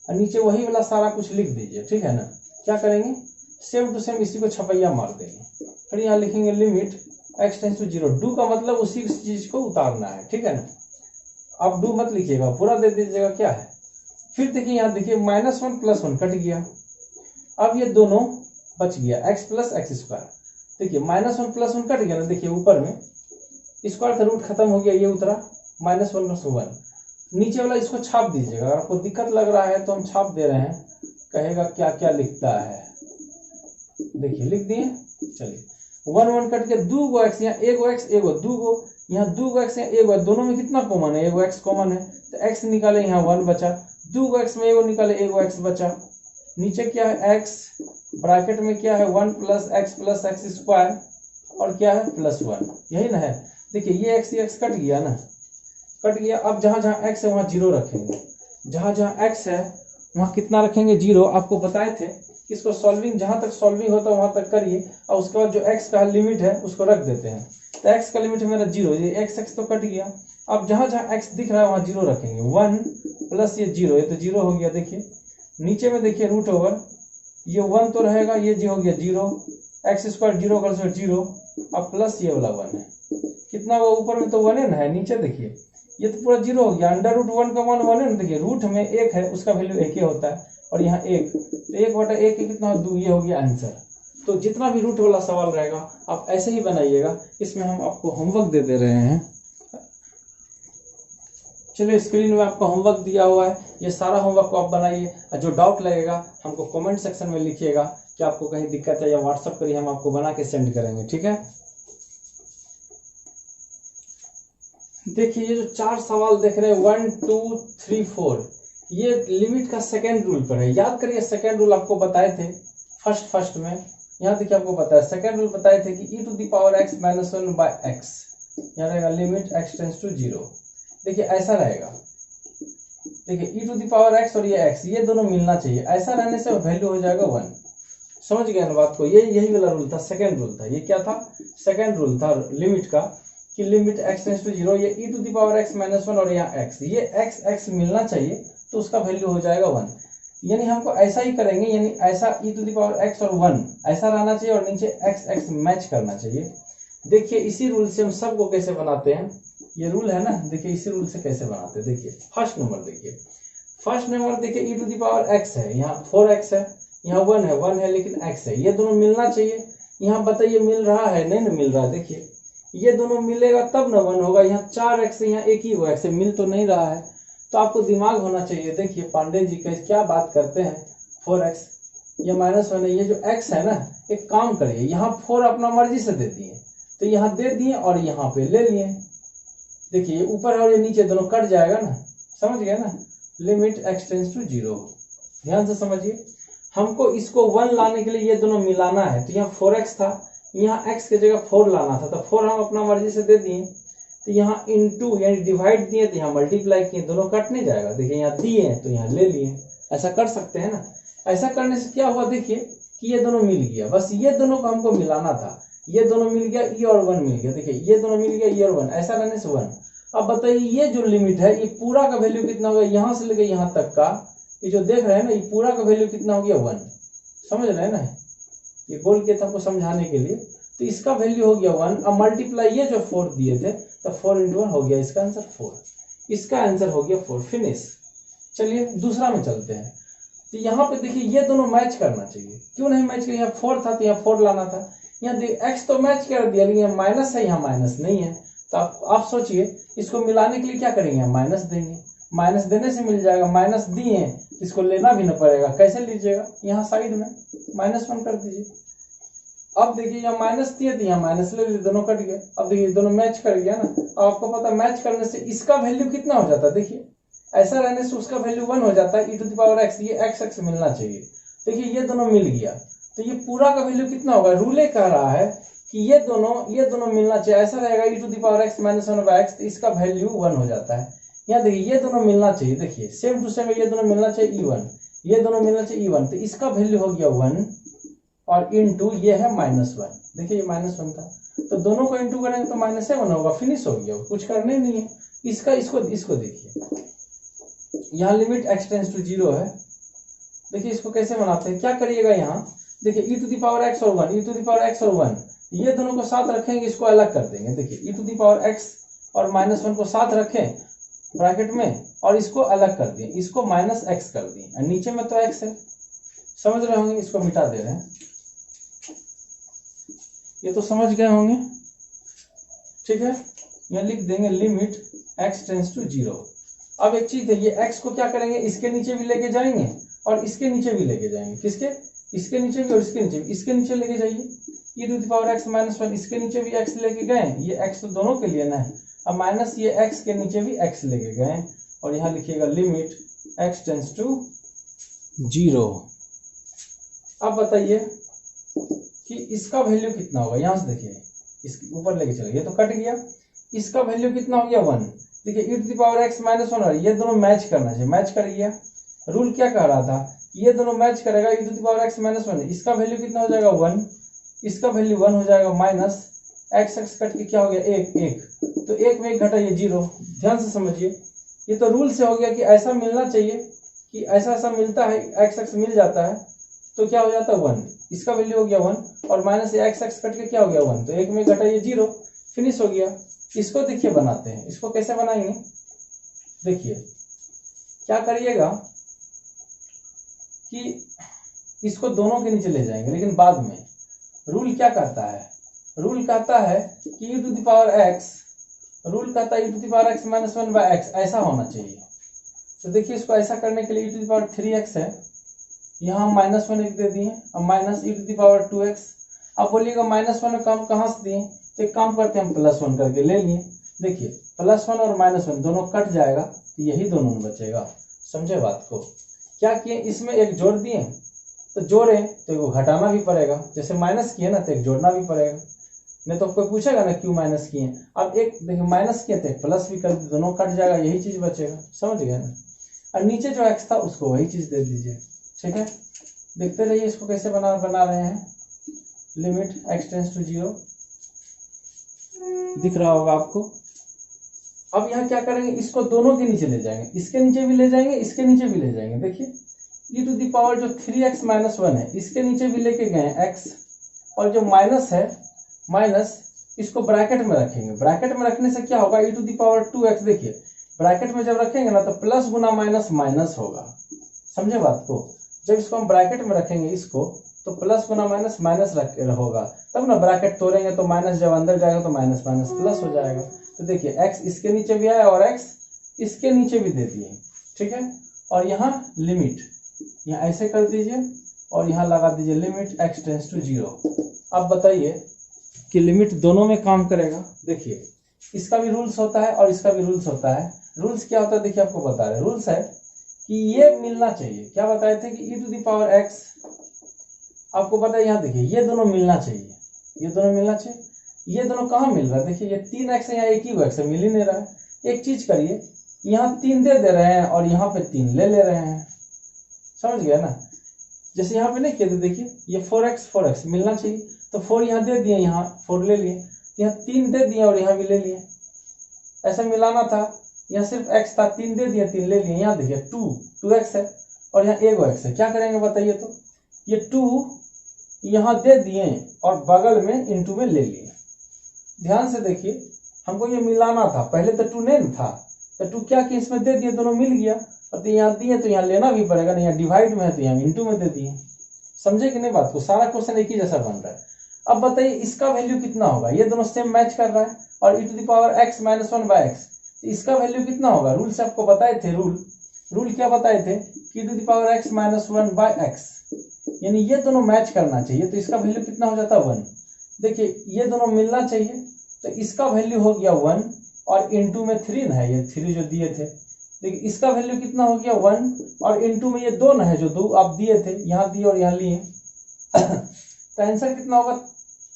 और नीचे वही वाला सारा कुछ लिख दीजिए, ठीक है ना। क्या करेंगे, सेम टू सेम इसी को छपैया मार देंगे, फिर यहाँ लिखेंगे limit x tends to zero. डू का मतलब उसी चीज को उतारना है, ठीक है ना। आप डू मत लिखिएगा, पूरा दे दीजिएगा क्या है। फिर देखिए यहाँ देखिए -1 + 1 कट गया, अब ये दोनों बच गया x प्लस एक्स स्क्वायर। देखिए -1 + 1 कट गया ना, देखिए ऊपर में स्क्वायर का रूट खत्म हो गया, ये उतरा -1 + 1। नीचे वाला इसको छाप दीजिएगा, अगर आपको दिक्कत लग रहा है तो हम छाप दे रहे हैं, कहेगा क्या क्या लिखता है। देखिए लिख दिए, चलिए 1 1 कट के 2 गो x, यहाँ एगो x एगो 2 गो, यहाँ 2 गो x यहाँ एगो, दोनों में कितना कॉमन है, एगो x कॉमन है, तो x निकाले यहाँ 1 बचा, 2 गो x में एगो निकाले एगो x बचा। नीचे क्या है x, ब्रैकेट में क्या है 1 + x स्क्वायर और क्या है +1, यही ना है। देखिए ये x कट गया ना, कट गया। अब जहां जहां x है वहां 0 रखेंगे, जहां जहां x है वहां कितना रखेंगे 0। आपको बताए थे इसको सॉल्विंग, जहां तक सॉल्विंग होता है वहां तक करिए, और उसके बाद जो x का लिमिट है उसको रख देते हैं। तो x का लिमिट है मेरा 0, ये x तो कट गया। अब जहां जहां x दिख रहा है वहां 0 रखेंगे, 1 + ये 0, ये तो 0 हो गया। देखिए नीचे में देखिए √ओवर, ये 1 तो रहेगा, ये जी हो गया 0, x स्क्वायर 0 का 0, अब प्लस ये वाला 1 है, कितना वो ऊपर में तो 1 है ना, नीचे देखिए ये तो पूरा 0 हो गया। √1 का मान 1 है ना, देखिए रूट में 1 है, उसका वैल्यू 1 ही होता है, और यहाँ 1, तो 1/1 कितना 2, ये हो गया आंसर। तो जितना भी रूट वाला सवाल रहेगा आप ऐसे ही बनाइएगा। इसमें हम आपको होमवर्क दे दे रहे हैं, चलिए स्क्रीन में आपको होमवर्क दिया हुआ है, ये सारा होमवर्क को आप बनाइए। जो डाउट लगेगा हमको कमेंट सेक्शन में लिखिएगा कि आपको कहीं दिक्कत है, या व्हाट्सएप करिए, हम आपको बना के सेंड करेंगे, ठीक है। देखिए ये जो 4 सवाल देख रहे हैं 1 2 3 4, ये लिमिट का सेकेंड रूल पर है। याद करिए सेकेंड रूल आपको बताए थे फर्स्ट में, यहाँ देखिए आपको पता है सेकेंड रूल बताए थे कि e⁻x - 1/x, यहाँ रहेगा लिमिट x टेंस टू 0। देखिए ऐसा रहेगा, देखिए e⁻x और ये x, ये दोनों मिलना चाहिए, ऐसा रहने से वैल्यू हो जाएगा 1। समझ गए ना बात को, यही वाला रूल था, सेकेंड रूल था। ये क्या था, सेकेंड रूल था लिमिट का, कि लिमिट x टेंस टू 0, ये e⁻x - 1 और यहाँ x, ये x मिलना चाहिए, तो उसका वैल्यू हो जाएगा 1। यानी हमको ऐसा ही करेंगे, यानी ऐसा e⁻x और 1 ऐसा रहना चाहिए, और नीचे x मैच करना चाहिए। देखिए इसी रूल से हम सबको कैसे बनाते हैं, ये रूल है ना, देखिए इसी रूल से कैसे बनाते हैं। देखिए फर्स्ट नंबर देखिए, फर्स्ट नंबर देखिए e⁻x है, यहाँ 4x है, यहाँ 1 है लेकिन x है, ये दोनों मिलना चाहिए। यहाँ बताइए मिल रहा है, नहीं ना मिल रहा है। देखिए ये दोनों मिलेगा तब ना 1 होगा, यहाँ 4x है, यहाँ एक ही हुआ x है, मिल तो नहीं रहा है। तो आपको दिमाग होना चाहिए। देखिए पांडे जी क्या बात करते हैं, 4x, ये -1 है, ये जो x है ना, एक काम करिए, यहाँ 4 अपना मर्जी से दे दिए, तो यहाँ दे दिए और यहाँ पे ले लिए। देखिए ये ऊपर और ये नीचे दोनों कट जाएगा ना, समझ गए ना, लिमिट x टेंस टू 0। ध्यान से समझिए, हमको इसको 1 लाने के लिए ये दोनों मिलाना है, तो यहाँ 4x था, यहाँ x की जगह 4 लाना था, तो 4 हम अपना मर्जी से दे दिए, तो यहाँ इनटू यानी डिवाइड दिए, तो यहाँ मल्टीप्लाई किए, दोनों कट नहीं जाएगा। देखिए यहाँ दिए तो यहाँ ले लिए, ऐसा कर सकते हैं ना। ऐसा करने से क्या हुआ, देखिए कि ये दोनों मिल गया, बस ये दोनों को हमको मिलाना था, ये दोनों मिल गया, e और 1 मिल गया। देखिए ये दोनों मिल गया, e और 1, ऐसा रहने से 1। अब बताइए ये जो लिमिट है, ये पूरा का वैल्यू कितना होगा, यहाँ से लेकर यहाँ तक का, ये जो देख रहे हैं ना, ये पूरा का वैल्यू कितना हो गया 1। समझ रहे हैं ना, ये बोल के था आपको समझाने के लिए। तो इसका वैल्यू हो गया 1, अब मल्टीप्लाई ये जो 4 दिए थे, तो 4 × 1 हो गया, इसका आंसर 4, इसका आंसर हो गया 4, फिनिश। चलिए दूसरा में चलते हैं। तो यहाँ पे देखिए ये दोनों मैच करना चाहिए, क्यों नहीं मैच किया, यहाँ 4 था तो यहाँ 4 लाना था, यहाँ x तो मैच कर दिया, लेकिन यहाँ माइनस है, यहाँ माइनस नहीं है। तो आप सोचिए इसको मिलाने के लिए क्या करेंगे, माइनस देंगे, माइनस देने से मिल जाएगा, माइनस दिए इसको लेना भी ना पड़ेगा। कैसे लीजिएगा, यहाँ साइड में -1 कर दीजिए। अब देखिए यहाँ माइनस दिए तो यहाँ माइनस ले लीजिए, दोनों कट गए। अब देखिए दोनों मैच कर गया ना। अब आपको पता मैच करने से इसका वैल्यू कितना हो जाता है, देखिए ऐसा रहने से उसका वैल्यू 1 हो जाता है, e⁻x, ये x मिलना चाहिए। देखिए ये दोनों मिल गया, तो ये पूरा का वैल्यू कितना होगा, रूले कह रहा है कि ये दोनों मिलना चाहिए, ऐसा रहेगा e⁻x - 1/x, तो इसका वैल्यू 1 हो जाता है। यहाँ देखिए ये दोनों मिलना चाहिए, देखिए सेम टू सेम ये दोनों मिलना चाहिए e1, ये दोनों मिलना चाहिए e1, तो इसका वैल्यू हो गया 1 और इनटू ये है -1। देखिए ये -1 था, तो दोनों को इनटू करेंगे तो -1 होगा, फिनिश हो गया, कुछ करने नहीं है। इसको देखिए, यहाँ लिमिट x टेंस टू 0 है। देखिए इसको कैसे बनाते हैं, क्या करिएगा, यहाँ देखिए e⁻x और 1, e⁻x और 1, ये दोनों को साथ रखेंगे, इसको अलग कर देंगे। देखिए e⁻x और -1 को साथ रखें ब्रैकेट में और इसको अलग कर दिए, इसको -x कर दिए और नीचे में तो x है, समझ रहे होंगे। इसको मिटा दे रहे हैं, ये तो समझ गए होंगे, ठीक है। यहाँ लिख देंगे लिमिट x टेंड्स टू 0। अब एक चीज है, ये x को क्या करेंगे, इसके नीचे भी लेके जाएंगे और इसके नीचे भी लेके जाएंगे। किसके? इसके नीचे भी और इसके नीचे भी। इसके नीचे लेके जाइए e⁻x -1, इसके नीचे भी x लेके गए, ये x तो दोनों के लिए ना है। अब माइनस ये x के नीचे भी x लेके गए और यहाँ लिखिएगा लिमिट x टेंड्स टू 0। अब बताइए कि इसका वैल्यू कितना होगा। यहाँ से देखिए, इसके ऊपर लेके चलिए, ये तो कट गया, इसका वैल्यू कितना हो गया 1। देखिए e⁻x -1 और ये दोनों मैच करना चाहिए, मैच कर गया। रूल क्या कह रहा था, ये दोनों मैच करेगा, e⁻x -1, इसका वैल्यू कितना हो जाएगा 1, इसका वैल्यू 1 हो जाएगा, माइनस x कट के क्या हो गया 1, तो 1 में 1 घटाइए 0। ध्यान से समझिए, ये तो रूल से हो गया कि ऐसा मिलना चाहिए कि ऐसा मिलता है, x मिल जाता है तो क्या हो जाता है 1, इसका वैल्यू हो गया 1 और माइनस x कट के क्या हो गया 1, तो 1 में घटाइए 0, फिनिश हो गया। इसको देखिए बनाते हैं, इसको कैसे बनाएंगे। देखिए क्या करिएगा कि इसको दोनों के नीचे ले जाएंगे, लेकिन बाद में। रूल क्या कहता है, रूल कहता है कि e⁻x, रूल कहता है e⁻x -1/x ऐसा होना चाहिए। तो देखिए इसको ऐसा करने के लिए e⁻3x है, यहाँ -1 एक दे दिए, अब माइनस e⁻2x। अब बोलिएगा -1 काम कहाँ से दिए, तो एक काम करते हैं हम +1 करके ले लिए। देखिए +1 और -1 दोनों कट जाएगा, तो यही दोनों बचेगा। समझे बात को। क्या किए, इसमें एक जोड़ दिए, तो जोड़े तो एक घटाना भी पड़ेगा, जैसे माइनस किए ना तो एक जोड़ना भी पड़ेगा, नहीं तो कोई पूछेगा ना क्यों माइनस किए। अब एक देखिए माइनस किए तो एक प्लस भी कर, दोनों कट जाएगा, यही चीज बचेगा। समझ गए ना। और नीचे जो x था उसको वही चीज दे दीजिए, ठीक है। देखते रहिए इसको कैसे बना रहे हैं। लिमिट x टेंड्स टू 0 दिख रहा होगा आपको। अब यहाँ क्या करेंगे, इसको दोनों के नीचे ले जाएंगे, इसके नीचे भी ले जाएंगे, इसके नीचे भी ले जाएंगे। देखिए e⁻ जो 3x -1 है, इसके नीचे भी लेके गए x, और जो माइनस है माइनस, इसको ब्रैकेट में रखेंगे। ब्रैकेट में रखने से क्या होगा, e⁻2x। देखिए ब्रैकेट में जब रखेंगे ना तो प्लस गुना माइनस माइनस होगा। समझे बात को। जब इसको हम ब्रैकेट में रखेंगे इसको, तो प्लस गुना माइनस माइनस होगा, तब ना ब्रैकेट तोड़ेंगे तो माइनस जब अंदर जाएगा तो माइनस माइनस प्लस हो जाएगा। तो देखिए x इसके नीचे भी आया और x इसके नीचे भी दे दिए, ठीक है। और यहाँ लिमिट यहाँ ऐसे कर दीजिए और यहाँ लगा दीजिए लिमिट x टेंड्स टू 0। अब बताइए कि लिमिट दोनों में काम करेगा। देखिए इसका भी रूल्स होता है और इसका भी रूल्स होता है। रूल्स क्या होता है, देखिए आपको बता रहे, रूल्स है कि ये मिलना चाहिए। क्या बताए थे कि e⁻x, आपको पता है यहाँ देखिए ये दोनों मिलना चाहिए, ये दोनों मिलना चाहिए। ये दोनों कहाँ मिल रहा है, देखिए ये 3x है, यहाँ एक ही x है, मिल ही नहीं रहा है। एक चीज करिए, यहाँ 3 दे रहे हैं और यहाँ पे 3 ले रहे हैं। समझ गया ना। जैसे यहाँ पे नहीं किया, तो देखिए ये 4x मिलना चाहिए, तो 4 यहाँ दे दिए, यहाँ 4 ले लिए, यहाँ 3 दे दिए और यहाँ भी ले लिए। ऐसा मिलाना था, यहाँ सिर्फ x था, 3 दे दिए 3 ले लिए। यहाँ देखिए 2x है और यहाँ एक x है, क्या करेंगे बताइए। तो ये 2 यहाँ दे दिए और बगल में इनटू में ले लिए। ध्यान से देखिए, हमको ये मिलाना था, पहले तो 2 नहीं था, तो 2 क्या कि इसमें दे दिए, दोनों मिल गया। और तो यहाँ दिए तो यहाँ लेना भी पड़ेगा ना, यहाँ डिवाइड में है तो यहाँ इनटू में दे दिए। समझे कि नहीं बात को। सारा क्वेश्चन एक ही जैसा बन रहा है। अब बताइए इसका वैल्यू कितना होगा, ये दोनों सेम मैच कर रहा है और e⁻x -1/x, तो इसका वैल्यू कितना होगा। रूल से आपको बताए थे, रूल क्या बताए थे कि e⁻x -1/x, यानी ये दोनों मैच करना चाहिए, तो इसका वैल्यू कितना हो जाता है 1। देखिए ये दोनों मिलना चाहिए, तो इसका वैल्यू हो गया 1 और इनटू में 3 है, ये 3 जो दिए थे। देखिए इसका वैल्यू कितना हो गया 1 और इनटू में ये 2 है जो 2 आप दिए थे, यहाँ दिए और यहाँ लिए। तो आंसर कितना होगा,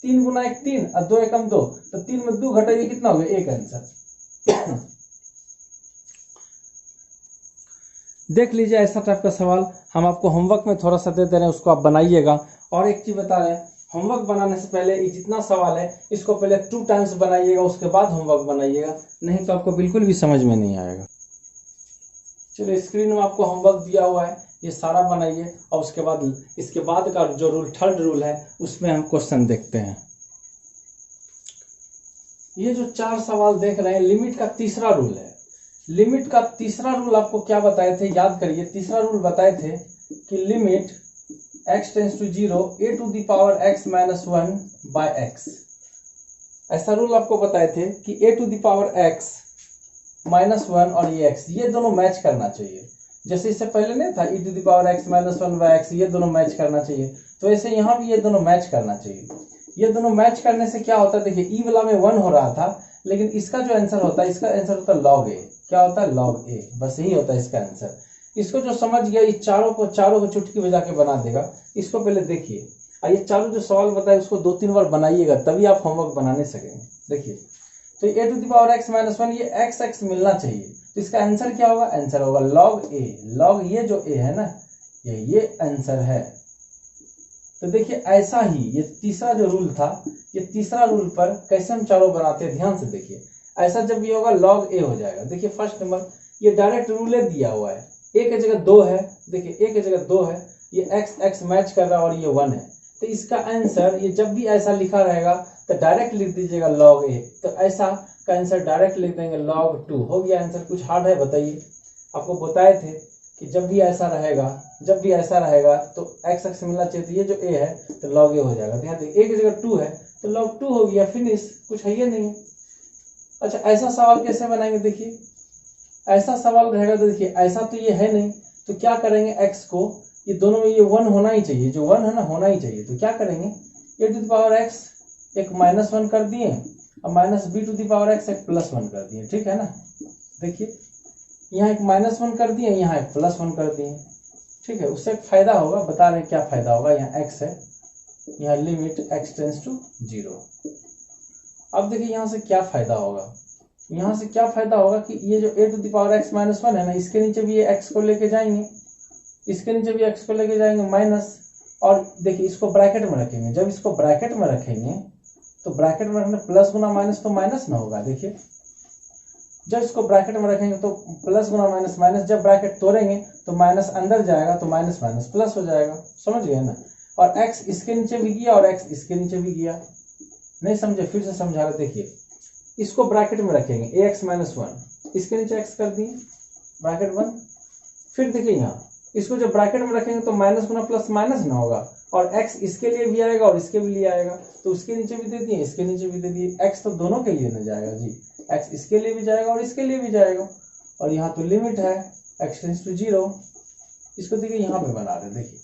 3 गुना 1 3 और 2 एकम 2, तो 3 में 2 घटाइए कितना हो गया 1 आंसर। देख लीजिए ऐसा टाइप का सवाल हम आपको होमवर्क में थोड़ा सा दे दे रहे हैं, उसको आप बनाइएगा। और एक चीज बता रहे हैं, होमवर्क बनाने से पहले ये जितना सवाल है इसको पहले 2 टाइम्स बनाइएगा, उसके बाद होमवर्क बनाइएगा, नहीं तो आपको बिल्कुल भी समझ में नहीं आएगा। चलिए स्क्रीन में आपको होमवर्क दिया हुआ है, ये सारा बनाइए और उसके बाद इसके बाद का जो रूल, थर्ड रूल है, उसमें हम क्वेश्चन देखते हैं। ये जो 4 सवाल देख रहे हैं, लिमिट का तीसरा रूल है। लिमिट का तीसरा रूल आपको क्या बताए थे, याद करिए। तीसरा रूल बताए थे कि limit x tends to 0 a to the power x minus 1 by x। ऐसा रूल आपको बताए थे कि a to the power x minus 1 और ये x, ये दोनों मैच करना चाहिए। जैसे इससे पहले नहीं था e to the power x minus 1 by x, ये दोनों मैच करना चाहिए। तो ऐसे यहाँ भी ये दोनों मैच करना चाहिए। ये दोनों मैच करने से क्या होता है, देखिए e वाला में 1 हो रहा था, लेकिन इसका जो आंसर होता है, इसका आंसर होता है log a। क्या होता है, log a। बस यही होता है इसका आंसर। इसको जो समझ गया, इस चारों को चुटकी बजा के बना देगा। इसको पहले देखिए, और ये चारों जो सवाल बताए उसको 2-3 बार बनाइएगा, तभी आप होमवर्क बनाने सकेंगे। देखिए, तो a to the power x minus 1, ये x मिलना चाहिए। तो इसका आंसर क्या होगा, आंसर होगा log a। log ये जो a है ना, ये आंसर है। तो देखिए ऐसा ही ये तीसरा जो रूल था, ये तीसरा रूल पर कैसे हम चारों बनाते हैं, ध्यान से देखिए। ऐसा जब ये होगा log a हो जाएगा। देखिए फर्स्ट नंबर, ये डायरेक्ट रूल दिया हुआ है, a की जगह 2 है। देखिए a की जगह 2 है, ये x मैच कर रहा है और ये 1 है। तो इसका आंसर, ये जब भी ऐसा लिखा रहेगा तो डायरेक्ट लिख दीजिएगा log a। तो ऐसा का आंसर डायरेक्ट लिख देंगे log 2। हो गया आंसर। कुछ हार्ड है बताइए। आपको बताए थे कि जब भी ऐसा रहेगा तो x मिलना चाहिए। तो ये जो a है तो log a हो जाएगा। ध्यान देखिए, a की जगह 2 है तो log 2 हो गया, फिनिश। कुछ है ये नहीं। अच्छा, ऐसा सवाल कैसे बनाएंगे, देखिए ऐसा सवाल रहेगा तो देखिए ऐसा तो ये है नहीं, तो क्या करेंगे, x को, ये दोनों में ये 1 होना ही चाहिए, जो 1 है ना होना ही चाहिए। तो क्या करेंगे, a to the power x एक माइनस 1 कर दिए और minus b to the power x एक प्लस 1 कर दिए। ठीक है ना। देखिए यहाँ एक माइनस 1 कर दिए, यहाँ एक प्लस 1 कर दिए। ठीक है, उससे एक फायदा होगा, बता रहे क्या फायदा होगा। यहाँ x है, यहाँ लिमिट x टेंस टू 0। अब देखिए यहाँ से क्या फायदा होगा, यहाँ से क्या फायदा होगा कि ये जो a to the power x minus 1 है ना, इसके नीचे भी ये x को लेके जाएंगे, इसके नीचे भी x को लेके जाएंगे माइनस। और देखिए इसको ब्रैकेट में रखेंगे। जब इसको ब्रैकेट में रखेंगे तो ब्रैकेट में रखने प्लस गुना माइनस तो माइनस ना होगा। देखिए जब इसको ब्रैकेट में रखेंगे तो प्लस गुना माइनस माइनस, जब ब्रैकेट तोड़ेंगे तो माइनस अंदर जाएगा तो माइनस माइनस प्लस हो जाएगा। समझ गए ना। और x इसके नीचे भी गया और x इसके नीचे भी गया। नहीं समझे, फिर से समझा रहे। देखिए इसको ब्रैकेट में रखेंगे ax माइनस 1, इसके नीचे x कर दिए ब्रैकेट 1। फिर देखिए यहाँ इसको जब ब्रैकेट में रखेंगे तो माइनस गुना प्लस माइनस ना होगा, और x इसके लिए भी आएगा और इसके भी लिए आएगा। तो उसके नीचे भी दे दिए, इसके नीचे भी दे दिए। x तो दोनों के लिए ना जाएगा जी, x इसके लिए भी जाएगा और इसके लिए भी जाएगा। और यहाँ तो लिमिट है x टेंस टू 0। इसको देखिए यहाँ पे बना रहे। देखिए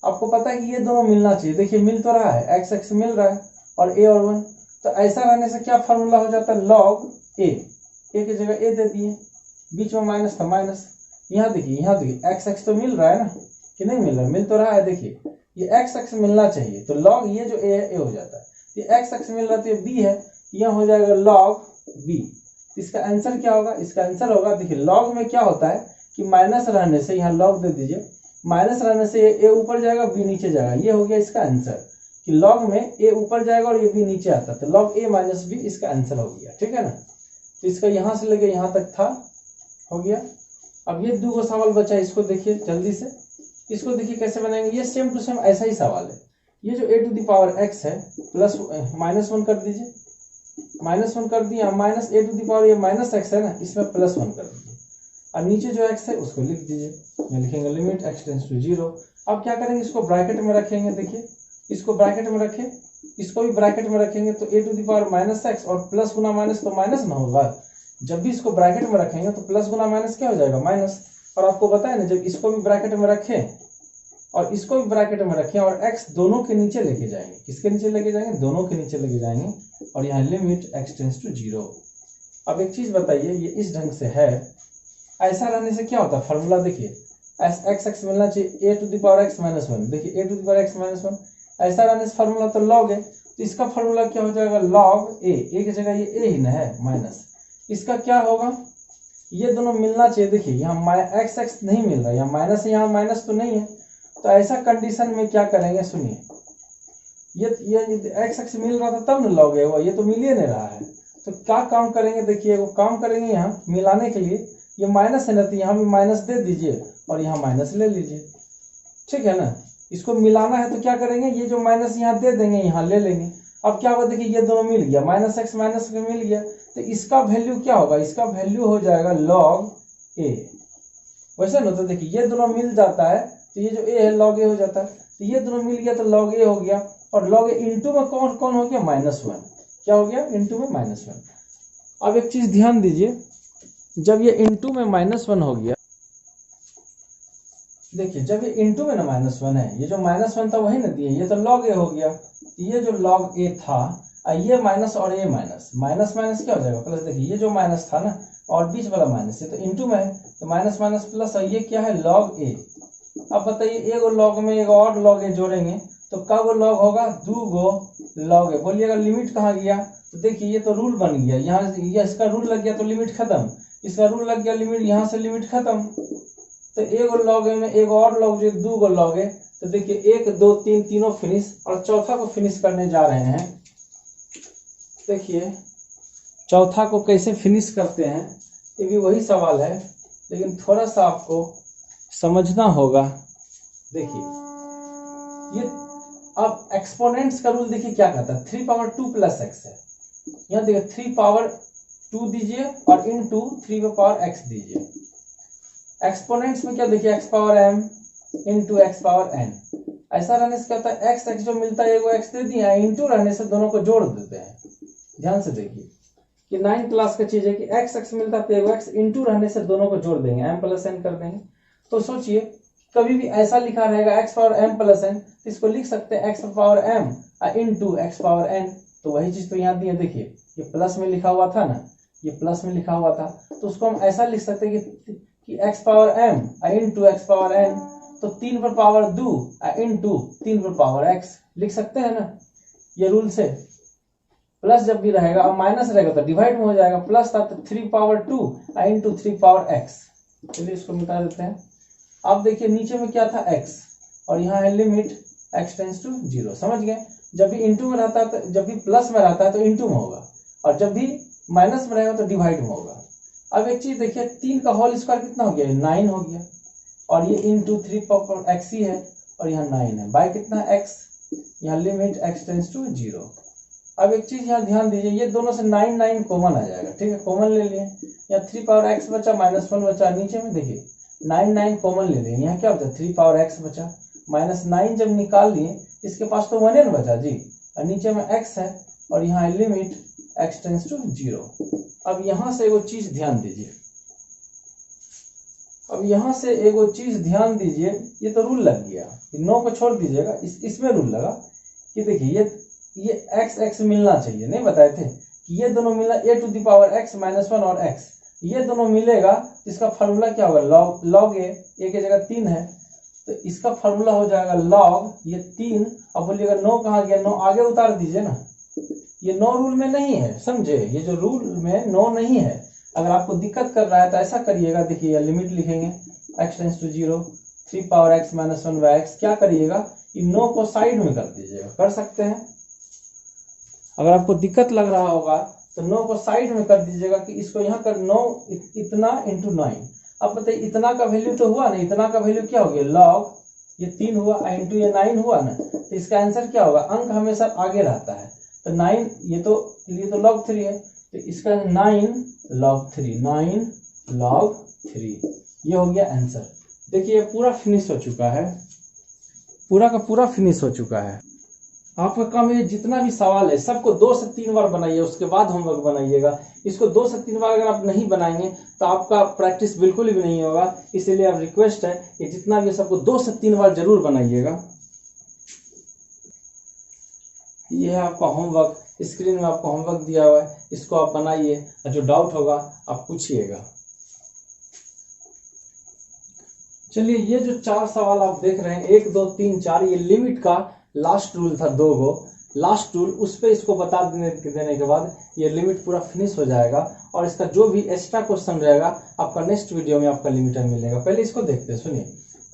आपको पता है कि ये दोनों मिलना चाहिए। देखिए मिल तो रहा है, x मिल रहा है और a और 1। तो ऐसा रहने से क्या फॉर्मूला हो जाता है, log a। a की जगह a दे दिए, बीच में माइनस था माइनस। यहाँ देखिए x तो मिल रहा है ना, कि नहीं मिल रहा है, मिल तो रहा है। देखिए ये x मिलना चाहिए, तो log ये जो a है a हो जाता है। ये x मिल रहा है तो ये b है, यहाँ हो जाएगा log b। इसका आंसर क्या होगा, इसका आंसर होगा, देखिए log में क्या होता है कि माइनस रहने से, यहाँ log दे दीजिए, माइनस रहने से ये a ऊपर जाएगा b नीचे जाएगा। ये हो गया इसका आंसर कि log में a ऊपर जाएगा और ये b नीचे आता है, तो log a माइनस b इसका आंसर हो गया। ठीक है ना। तो इसका यहाँ से लेके यहाँ तक था, हो गया। अब ये 2 सवाल बचा, इसको देखिए जल्दी से। इसको देखिए कैसे बनाएंगे, ये सेम टू सेम ऐसा ही सवाल है। ये जो a to the power x है प्लस माइनस 1 कर दीजिए, माइनस 1 कर दिया, minus a to the power ये माइनस x है ना, इसमें प्लस 1 कर दीजिए, और नीचे जो x है उसको लिख दीजिए। ये लिखेंगे लिमिट x टेंस टू 0। अब क्या करेंगे, इसको ब्रैकेट में रखेंगे। देखिए इसको ब्रैकेट में रखें, इसको भी ब्रैकेट में रखेंगे, तो a to the power minus x और प्लस गुना माइनस तो माइनस ना होगा। जब भी इसको ब्रैकेट में रखेंगे तो प्लस गुना माइनस क्या हो जाएगा, माइनस। और आपको बताया ना, जब इसको भी ब्रैकेट में रखें और इसको भी ब्रैकेट में रखें और x दोनों के नीचे लेके जाएंगे, किसके नीचे लेके जाएंगे, दोनों के नीचे लेके जाएंगे, और यहाँ लिमिट x टेंस टू 0। अब एक चीज बताइए, ये इस ढंग से है, ऐसा रहने से क्या होता है फॉर्मूला, देखिए x मिलना चाहिए a to the power x minus 1। देखिए a to the power x minus 1, ऐसा रहने से फॉर्मूला तो log है, तो इसका फॉर्मूला क्या हो जाएगा, log a। a की जगह ये a ही ना है माइनस, इसका क्या होगा, ये दोनों मिलना चाहिए। देखिए यहाँ x नहीं मिल रहा है, यहाँ माइनस है, यहाँ माइनस तो नहीं है। तो ऐसा कंडीशन में क्या करेंगे, सुनिए, ये x मिल रहा था तब न log हुआ, ये तो मिल ही नहीं रहा है। तो क्या काम करेंगे, देखिए वो काम करेंगे यहाँ मिलाने के लिए, ये माइनस है ना, तो यहाँ भी माइनस दे दीजिए और यहाँ माइनस ले लीजिए। ठीक है ना। इसको मिलाना है तो क्या करेंगे, ये जो माइनस यहाँ दे देंगे, यहाँ ले लेंगे, अब क्या होगा, देखिए ये दोनों मिल गया, माइनस एक्स मिल गया, तो इसका वैल्यू क्या होगा, इसका वैल्यू हो जाएगा लॉग ए। वैसे ना, तो देखिए ये दोनों मिल जाता है तो ये जो ए है लॉग ए हो जाता है, तो ये दोनों मिल गया तो लॉग ए हो गया, और लॉग ए इंटू में कौन कौन हो गया, -1, क्या हो गया, इंटू में -1। अब एक चीज ध्यान दीजिए, जब ये इंटू में -1 हो गया, देखिए जब ये इंटू में ना -1 है, ये जो -1 था वही ना दिए, ये तो लॉग ए हो गया, ये जो लॉग ए था, ये माइनस और ये माइनस, माइनस माइनस क्या हो जाएगा प्लस। देखिए ये जो माइनस था ना और बीच वाला माइनस, ये तो इंटू में है, तो माइनस माइनस प्लस, और ये क्या है, लॉग ए। अब बताइए एक लॉग में एक और लॉग ए जोड़ेंगे तो कब लॉग होगा, 2 लॉग ए। बोलिएगा लिमिट कहाँ गया, तो देखिए ये तो रूल बन गया, यहाँ ये इसका रूल लग गया तो लिमिट खत्म, इसका रूल लग गया लिमिट, यहाँ से लिमिट खत्म। तो एक लॉग ए में एक और लॉग जो 2 लॉग ए, तो देखिए 1 2 3 तीनों फिनिश, और चौथा को फिनिश करने जा रहे हैं। देखिए चौथा को कैसे फिनिश करते हैं, ये भी वही सवाल है, लेकिन थोड़ा सा आपको समझना होगा। देखिए ये अब एक्सपोनेंट्स का रूल देखिए क्या कहता है, 3 पावर 2 प्लस एक्स है। यहाँ देखिए 3 पावर 2 दीजिए और इनटू 3 पावर एक्स दीजिए। एक्सपोनेंट्स में क्या देखिए, x power m into x power n. ऐसा रहने से क्या होता है, एक्स एक्स जो मिलता है, एगो एक्स दे दिया, इंटू रहने से दोनों को जोड़ देते हैं। ध्यान से देखिए कि 9 क्लास का चीज है कि एक्स एक्स मिलता है तो एगो एक्स, इंटू रहने से दोनों को जोड़ देंगे, एम प्लस एन कर देंगे। तो सोचिए कभी भी ऐसा लिखा रहेगा x power m plus n, तो इसको लिख सकते हैं x power m into x power n. तो वही चीज तो यहाँ दी है, देखिए ये प्लस में लिखा हुआ था ना, ये प्लस में लिखा हुआ था, तो उसको हम ऐसा लिख सकते हैं कि x power m into x power n, तो 3 पर पावर 2 इंटू 3 पर पावर एक्स लिख सकते हैं ना, ये रूल से। प्लस जब भी रहेगा और माइनस रहेगा तो डिवाइड में हो जाएगा, प्लस था तो 3 पावर 2 इंटू 3 पावर एक्स। चलिए इसको मिटा देते हैं। अब देखिए नीचे में क्या था, एक्स, और यहाँ है लिमिट एक्स टेंस टू 0। समझ गए, जब भी इंटू में रहता है तो, जब भी प्लस में रहता है तो इंटू में होगा, और जब भी माइनस में रहेगा तो डिवाइड में होगा। अब एक चीज देखिए, 3 का होल स्क्वायर कितना हो गया, 9 हो गया, और ये इंटू 3 पावर एक्स ही है, और यहाँ 9 है, बाय कितना एक्स, यहाँ लिमिट एक्स टेंस टू 0। अब एक चीज यहाँ ध्यान दीजिए, ये दोनों से 9 9 कॉमन आ जाएगा, ठीक है, कॉमन ले लिए, यहाँ 3 पावर एक्स बचा, -1 बचा, नीचे में देखिए 9 9 कॉमन ले लिए, यहाँ क्या बचा, 3 पावर एक्स बचा, -9 जब निकाल लिए, इसके पास तो 1 बचा जी, और नीचे में एक्स है, और यहाँ है लिमिट एक्स टेंस टू 0। अब यहाँ से एगो चीज ध्यान दीजिए, अब यहाँ से एगो चीज ध्यान दीजिए, ये तो रूल लग गया, 9 को छोड़ दीजिएगा, इसमें रूल लगा कि देखिए ये एक्स एक्स मिलना चाहिए, नहीं बताए थे कि ये दोनों मिलना, a to the power x -1 और x, ये दोनों मिलेगा, इसका फार्मूला क्या होगा, लॉग ए की जगह 3 है, तो इसका फार्मूला हो जाएगा लॉग ये 3। अब बोलिएगा 9 कहाँ गया, 9 आगे उतार दीजिए ना, ये 9 रूल में नहीं है, समझे, ये जो रूल में 9 नहीं है। अगर आपको दिक्कत कर रहा है तो ऐसा करिएगा, देखिए लिमिट लिखेंगे x tends to 0, 3 power x -1 by x, क्या करिएगा, इन 9 को साइड में कर दीजिएगा, कर सकते हैं। अगर आपको दिक्कत लग रहा होगा तो 9 को साइड में कर दीजिएगा, कि इसको यहाँ कर 9 इतना इंटू 9। अब बताइए इतना का वैल्यू तो हुआ ना, इतना का वैल्यू क्या हो गया, लॉग ये 3 हुआ इंटू ये 9 हुआ ना, तो इसका आंसर क्या होगा, अंक हमेशा आगे रहता है, तो 9 ये तो लॉग 3 है, तो इसका 9 लॉग 3, 9 लॉग 3, ये हो गया आंसर। देखिए पूरा फिनिश हो चुका है, पूरा का पूरा फिनिश हो चुका है। आपका काम है जितना भी सवाल है सबको 2 से 3 बार बनाइए, उसके बाद होमवर्क बनाइएगा। इसको 2 से 3 बार अगर आप नहीं बनाएंगे तो आपका प्रैक्टिस बिल्कुल भी नहीं होगा, इसीलिए आप रिक्वेस्ट है कि जितना भी सबको 2 से 3 बार जरूर बनाइएगा। ये है आपका होमवर्क, स्क्रीन में आपको होमवर्क दिया हुआ है, इसको आप बनाइए, जो डाउट होगा आप पूछिएगा। चलिए ये जो 4 सवाल आप देख रहे हैं, 1 2 3 4, ये लिमिट का लास्ट रूल था, 2 गो लास्ट रूल, उस पर इसको बता देने के बाद ये लिमिट पूरा फिनिश हो जाएगा, और इसका जो भी एक्स्ट्रा क्वेश्चन रहेगा आपका नेक्स्ट वीडियो में आपका लिमिटर मिलेगा। पहले इसको देखते हैं, सुनिए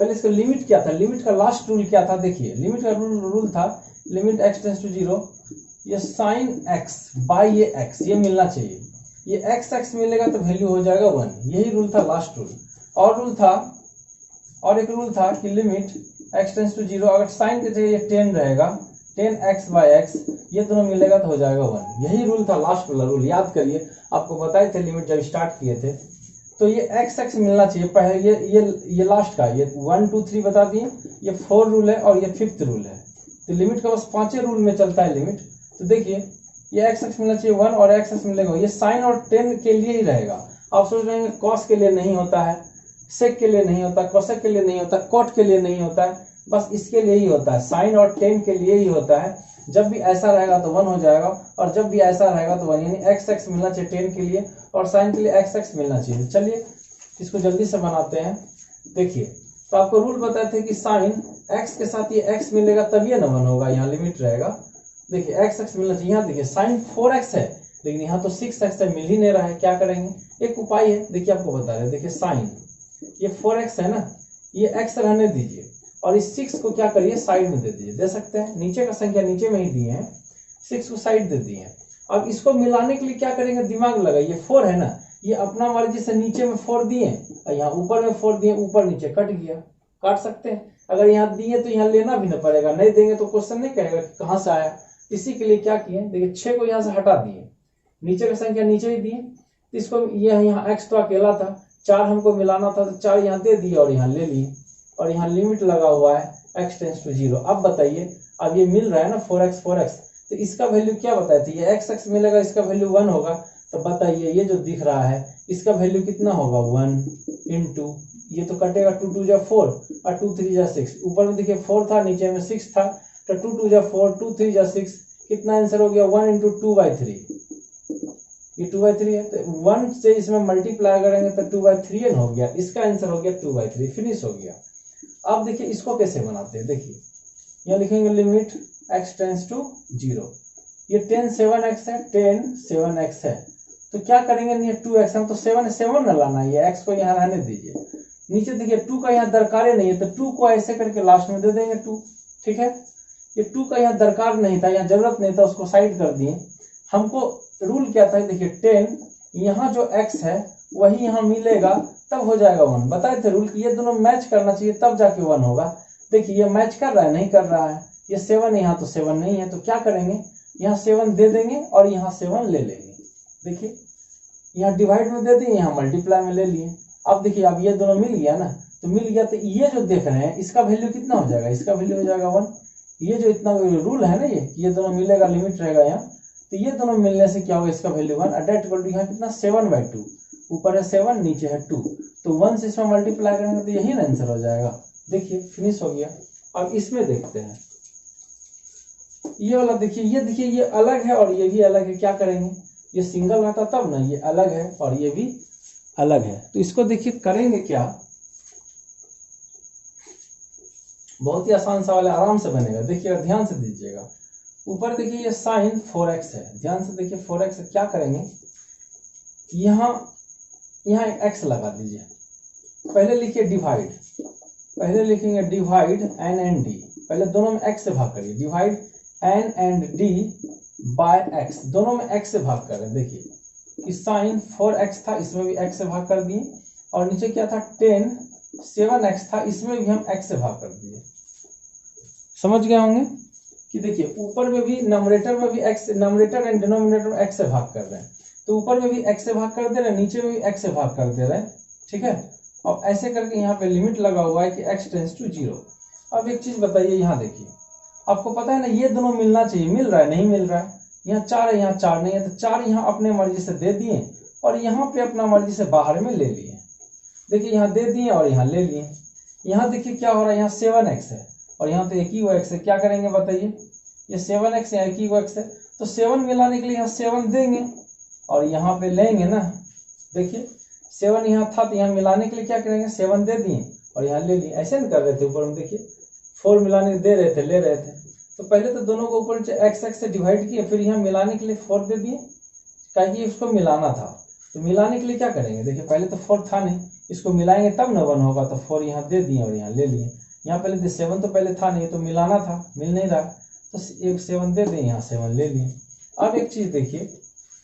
पहले इसका लिमिट क्या था, लिमिट का लास्ट रूल क्या था। देखिए लिमिट का रूल था लिमिट x टेंस टू 0, ये साइन x बाई ये x, ये मिलना चाहिए, ये x मिलेगा तो वैल्यू हो जाएगा 1, यही रूल था लास्ट रूल। और एक रूल था कि लिमिट x टेंस टू 0, अगर साइन के जगह 10 रहेगा, 10x/x, ये दोनों मिलेगा तो हो जाएगा 1। यही रूल था, लास्ट वाला रूल याद करिए, आपको बताए थे लिमिट जब स्टार्ट किए थे। तो ये x मिलना चाहिए पहले, ये लास्ट का, ये 1 2 3 बता दिए, ये 4 रूल है और ये 5th रूल है। तो लिमिट का बस 5 रूल में चलता है लिमिट। तो देखिए ये x मिलना चाहिए 1 और x मिलेगा, ये साइन और टेन के लिए ही रहेगा। आप सोच रहे हैं कॉस के लिए नहीं होता है, सेक के लिए नहीं होता, कोसेक के लिए नहीं होता, कॉट के लिए नहीं होता है, बस इसके लिए ही होता है, साइन और टेन के लिए ही होता है। जब भी ऐसा रहेगा तो 1 हो जाएगा और जब भी ऐसा रहेगा तो 1, यानी x मिलना चाहिए टेन के लिए और साइन के लिए x मिलना चाहिए। चलिए इसको जल्दी से बनाते हैं। देखिए तो आपको रूल बताए थे कि साइन x के साथ ये x मिलेगा तभी न 1 होगा, यहाँ लिमिट रहेगा। देखिए x मिलना चाहिए, यहाँ देखिए साइन 4x है लेकिन यहाँ तो 6x है, मिल ही नहीं रहा है, क्या करेंगे? एक उपाय है, देखिए आपको बता रहे, देखिए साइन ये 4x है ना, ये x रहने दीजिए और इस 6 को क्या करिए साइड में दे दीजिए, दे सकते हैं, नीचे का संख्या नीचे में ही दिए हैं, 6 को साइड दे दिए हैं। अब इसको मिलाने के लिए क्या करेंगे, दिमाग लगाइए, 4 है ना, ये अपना मर्जी से नीचे में 4 दिए और यहाँ ऊपर में 4 दिए, ऊपर नीचे कट गया, काट सकते हैं। अगर यहाँ दिए तो यहाँ लेना भी ना पड़ेगा, नहीं देंगे तो क्वेश्चन नहीं करेगा कि कहाँ से आया। इसी के लिए क्या किए, देखिए 6 को यहाँ से हटा दिए, नीचे का संख्या नीचे ही दिए, इसको ये यहाँ x तो अकेला था, 4 हमको मिलाना था तो 4 यहाँ दे दिए और यहाँ ले लिए और यहाँ लिमिट लगा हुआ है x टेंस टू 0। अब बताइए, अब ये मिल रहा है ना 4x, तो इसका वैल्यू क्या बताए थे, ये x मिलेगा, इसका वैल्यू 1 होगा। तो बताइए ये जो दिख रहा है इसका वैल्यू कितना होगा, 1 इंटू, ये तो कटेगा 2 2 जा 4 और 2 3 जा 6, ऊपर में देखिए 4 था नीचे में 6 था, तो 2 2 जा 4 2 3 जा 6, कितना आंसर हो गया, 1 इंटू 2/3, ये 2/3 है, तो 1 से इसमें मल्टीप्लाई करेंगे तो 2/3 हो गया, इसका आंसर हो गया 2/3, फिनिश हो गया। अब देखिए इसको कैसे बनाते हैं, देखिए यहाँ लिखेंगे लिमिट x टेंस टू 0, ये 10 7x है, 10 7x है, तो क्या करेंगे, ये 2x है तो 7 न लाना, ये x को यहाँ रहने दीजिए। नीचे देखिए 2 का यहाँ दरकार नहीं है तो 2 को ऐसे करके लास्ट में दे देंगे 2, ठीक है। ये 2 का यहाँ दरकार नहीं था, यहाँ जरूरत नहीं था, उसको साइड कर दिए। हमको रूल क्या था, देखिए 10 यहाँ जो x है वही यहाँ मिलेगा तब हो जाएगा 1, बताए थे रूल कि ये दोनों मैच करना चाहिए तब जाके 1 होगा। देखिए ये मैच कर रहा है, नहीं कर रहा है, ये 7 यहाँ तो 7 नहीं है, तो क्या करेंगे, यहाँ 7 दे देंगे और यहाँ 7 ले लेंगे। देखिए यहाँ डिवाइड में दे दिए, यहाँ मल्टीप्लाई में ले लिए। अब देखिए अब ये दोनों मिल गया ना, तो मिल गया तो ये जो देख रहे हैं इसका वैल्यू कितना हो जाएगा, इसका वैल्यू हो जाएगा 1। ये जो इतना रूल है ना, ये दोनों मिलेगा, लिमिट रहेगा यहाँ, तो ये दोनों मिलने से क्या होगा, इसका वैल्यू 1 अडेट इक्वल टू यहाँ कितना 7/2, ऊपर है 7 नीचे है 2, तो 1 से इसमें मल्टीप्लाई करेंगे तो यही ना आंसर हो जाएगा। देखिए फिनिश हो गया। अब इसमें देखते हैं ये वाला, देखिए ये अलग है और ये भी अलग है, क्या करेंगे, ये सिंगल रहता तब ना, ये अलग है और ये भी अलग है, तो इसको देखिए करेंगे क्या, बहुत ही आसान सवाल है, आराम से बनेगा। देखिए ध्यान से दीजिएगा, ऊपर देखिए ये साइन 4x है, ध्यान से देखिए 4x है, क्या करेंगे, यहाँ एक x लगा दीजिए, पहले लिखिए डिवाइड, पहले लिखेंगे डिवाइड n एंड d, पहले दोनों में x से भाग करिए, divide n and d by x, दोनों में x से भाग कर रहे हैं। देखिए इस साइन 4x था, इसमें भी x से भाग कर दिए, और नीचे क्या था 10 7x था, इसमें भी हम x से भाग कर दिए। समझ गए होंगे कि देखिए ऊपर में भी नंबरेटर में भी x, नंबरेटर एंड डिनोमिनेटर में x से भाग कर रहे हैं, तो ऊपर में भी x से भाग कर दे रहे हैं, नीचे में भी x से भाग कर दे रहे हैं, ठीक है। अब ऐसे करके यहाँ पे लिमिट लगा हुआ है कि x टेंस टू 0। अब एक चीज बताइए, यहाँ देखिए आपको पता है ना ये दोनों मिलना चाहिए, मिल रहा है, नहीं मिल रहा है, यहाँ 4 है यहाँ 4 नहीं है, तो 4 यहाँ अपने मर्जी से दे दिए और यहाँ पे अपना मर्जी से बाहर में ले लिए। देखिए यहाँ दे दिए और यहाँ ले लिए। यहाँ देखिए क्या हो रहा है, यहाँ 7x है और यहाँ तो एक ही वो x है, क्या करेंगे बताइए, ये 7x है, एक ही वो x है, तो 7 मिलाने के लिए यहाँ 7 देंगे और यहाँ पे लेंगे ना। देखिए 7 यहाँ था तो यहाँ मिलाने के लिए क्या करेंगे, 7 दे दिए और यहाँ ले लिए, ऐसे नहीं कर रहे थे, ऊपर में देखिए 4 मिलाने दे रहे थे, ले रहे थे, तो पहले तो दोनों को ऊपर x से डिवाइड किए, फिर यहाँ मिलाने के लिए 4 दे दिए, क्योंकि इसको मिलाना था। तो मिलाने के लिए क्या करेंगे, देखिए पहले तो 4 था नहीं, इसको मिलाएंगे तब न 1 होगा, तो 4 यहाँ दे दिए और यहाँ ले लिए। यहाँ पहले 7 तो पहले था नहीं, तो मिलाना था, मिल नहीं रहा, तो एक 7 दे दें, यहाँ 7 ले लिए। अब एक चीज देखिए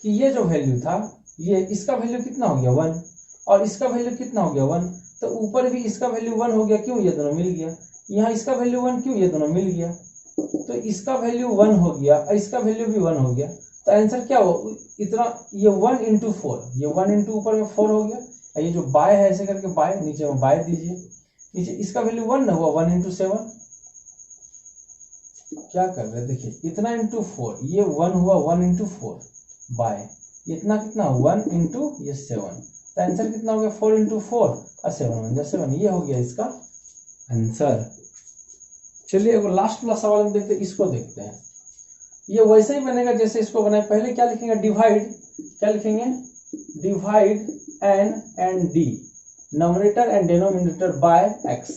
कि ये जो वैल्यू था, ये इसका वैल्यू कितना हो गया 1 और इसका वैल्यू कितना हो गया 1, तो ऊपर भी इसका वैल्यू 1 हो गया, क्यों, ये दोनों मिल गया। यहाँ इसका वैल्यू 1, क्यों, ये दोनों मिल गया। तो इसका वैल्यू 1 हो गया और इसका वैल्यू भी 1 हो गया, तो आंसर क्या हो इतना, ये 1 इंटू 4, ये 1 इंटू ऊपर में 4 हो गया, और ये जो बाय है ऐसे करके बाय, नीचे में बाय दीजिए, नीचे इसका वैल्यू 1 ना हुआ, 1 इंटू 7, क्या कर रहे हैं देखिए, इतना इंटू 4, ये 1 हुआ 1 इंटू 4 बाय, इतना कितना 1 इंटू ये 7, तो आंसर कितना हो गया 4 इंटू 4 और 7 7, ये हो गया इसका आंसर। चलिए एक लास्ट वाला सवाल हम देखते हैं, इसको देखते हैं। ये वैसे ही बनेगा जैसे इसको बनाए, पहले क्या लिखेंगे डिवाइड, क्या लिखेंगे divide n and d, numerator and denominator by x.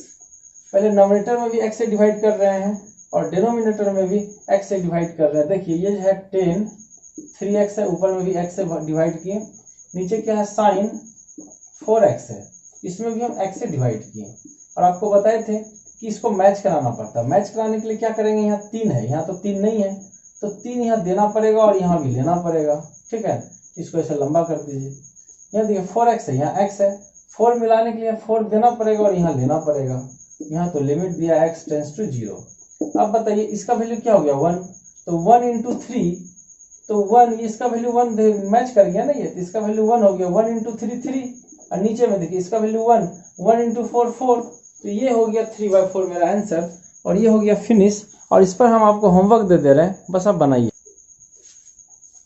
पहले नोमिनेटर में भी एक्स से डिवाइड कर रहे हैं और डिनोमिनेटर में भी एक्स से डिवाइड कर रहे हैं। देखिए ये जो है 10 3x है, ऊपर में भी x से डिवाइड किए, नीचे क्या है साइन 4x है, इसमें भी हम x से डिवाइड किए, और आपको बताए थे कि इसको मैच कराना पड़ता है। मैच कराने के लिए क्या करेंगे, यहाँ 3 है, यहाँ तो 3 नहीं है, तो 3 यहाँ देना पड़ेगा और यहाँ भी लेना पड़ेगा, ठीक है। इसको ऐसे लंबा कर दीजिए, यहाँ देखिए 4x है, यहाँ x है, 4 मिलाने के लिए 4 देना पड़ेगा और यहाँ लेना पड़ेगा, यहाँ तो लिमिट दिया x टेंड्स टू 0। अब बताइए इसका वैल्यू क्या हो गया 1, तो 1 इंटू 3, तो 1 इसका वैल्यू 1 मैच कर गया ना ये, तो इसका वैल्यू 1 हो गया, 1 इंटू 3 3, और नीचे में देखिए इसका वैल्यू 1, 1 इंटू 4 4, तो ये हो गया 3/4 मेरा आंसर, और ये हो गया फिनिश। और इस पर हम आपको होमवर्क दे रहे हैं, बस आप बनाइए।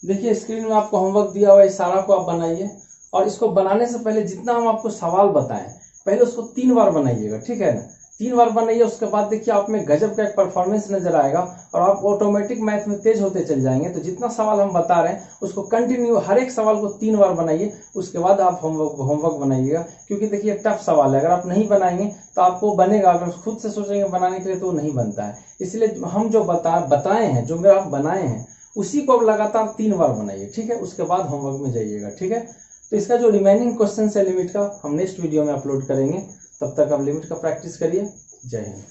देखिए स्क्रीन में आपको होमवर्क दिया हुआ है, सारा को आप बनाइए, और इसको बनाने से पहले जितना हम आपको सवाल बताएं पहले उसको 3 बार बनाइएगा, ठीक है ना। 3 बार बनाइए, उसके बाद देखिए आप में गजब का एक परफॉर्मेंस नजर आएगा और आप ऑटोमेटिक मैथ में तेज होते चल जाएंगे। तो जितना सवाल हम बता रहे हैं उसको कंटिन्यू हर एक सवाल को 3 बार बनाइए, उसके बाद आप होमवर्क बनाइएगा, क्योंकि देखिए टफ सवाल है, अगर आप नहीं बनाएंगे तो आपको बनेगा, अगर खुद से सोचेंगे बनाने के लिए तो नहीं बनता है। इसलिए हम जो बताए हैं, जो मेरा आप बनाए हैं उसी को अब लगातार 3 बार बनाइए, ठीक है, उसके बाद होमवर्क में जाइएगा, ठीक है। तो इसका जो रिमेनिंग क्वेश्चन है लिमिट का हम नेक्स्ट वीडियो में अपलोड करेंगे, तब तक आप लिमिट का प्रैक्टिस करिए। जय हिंद।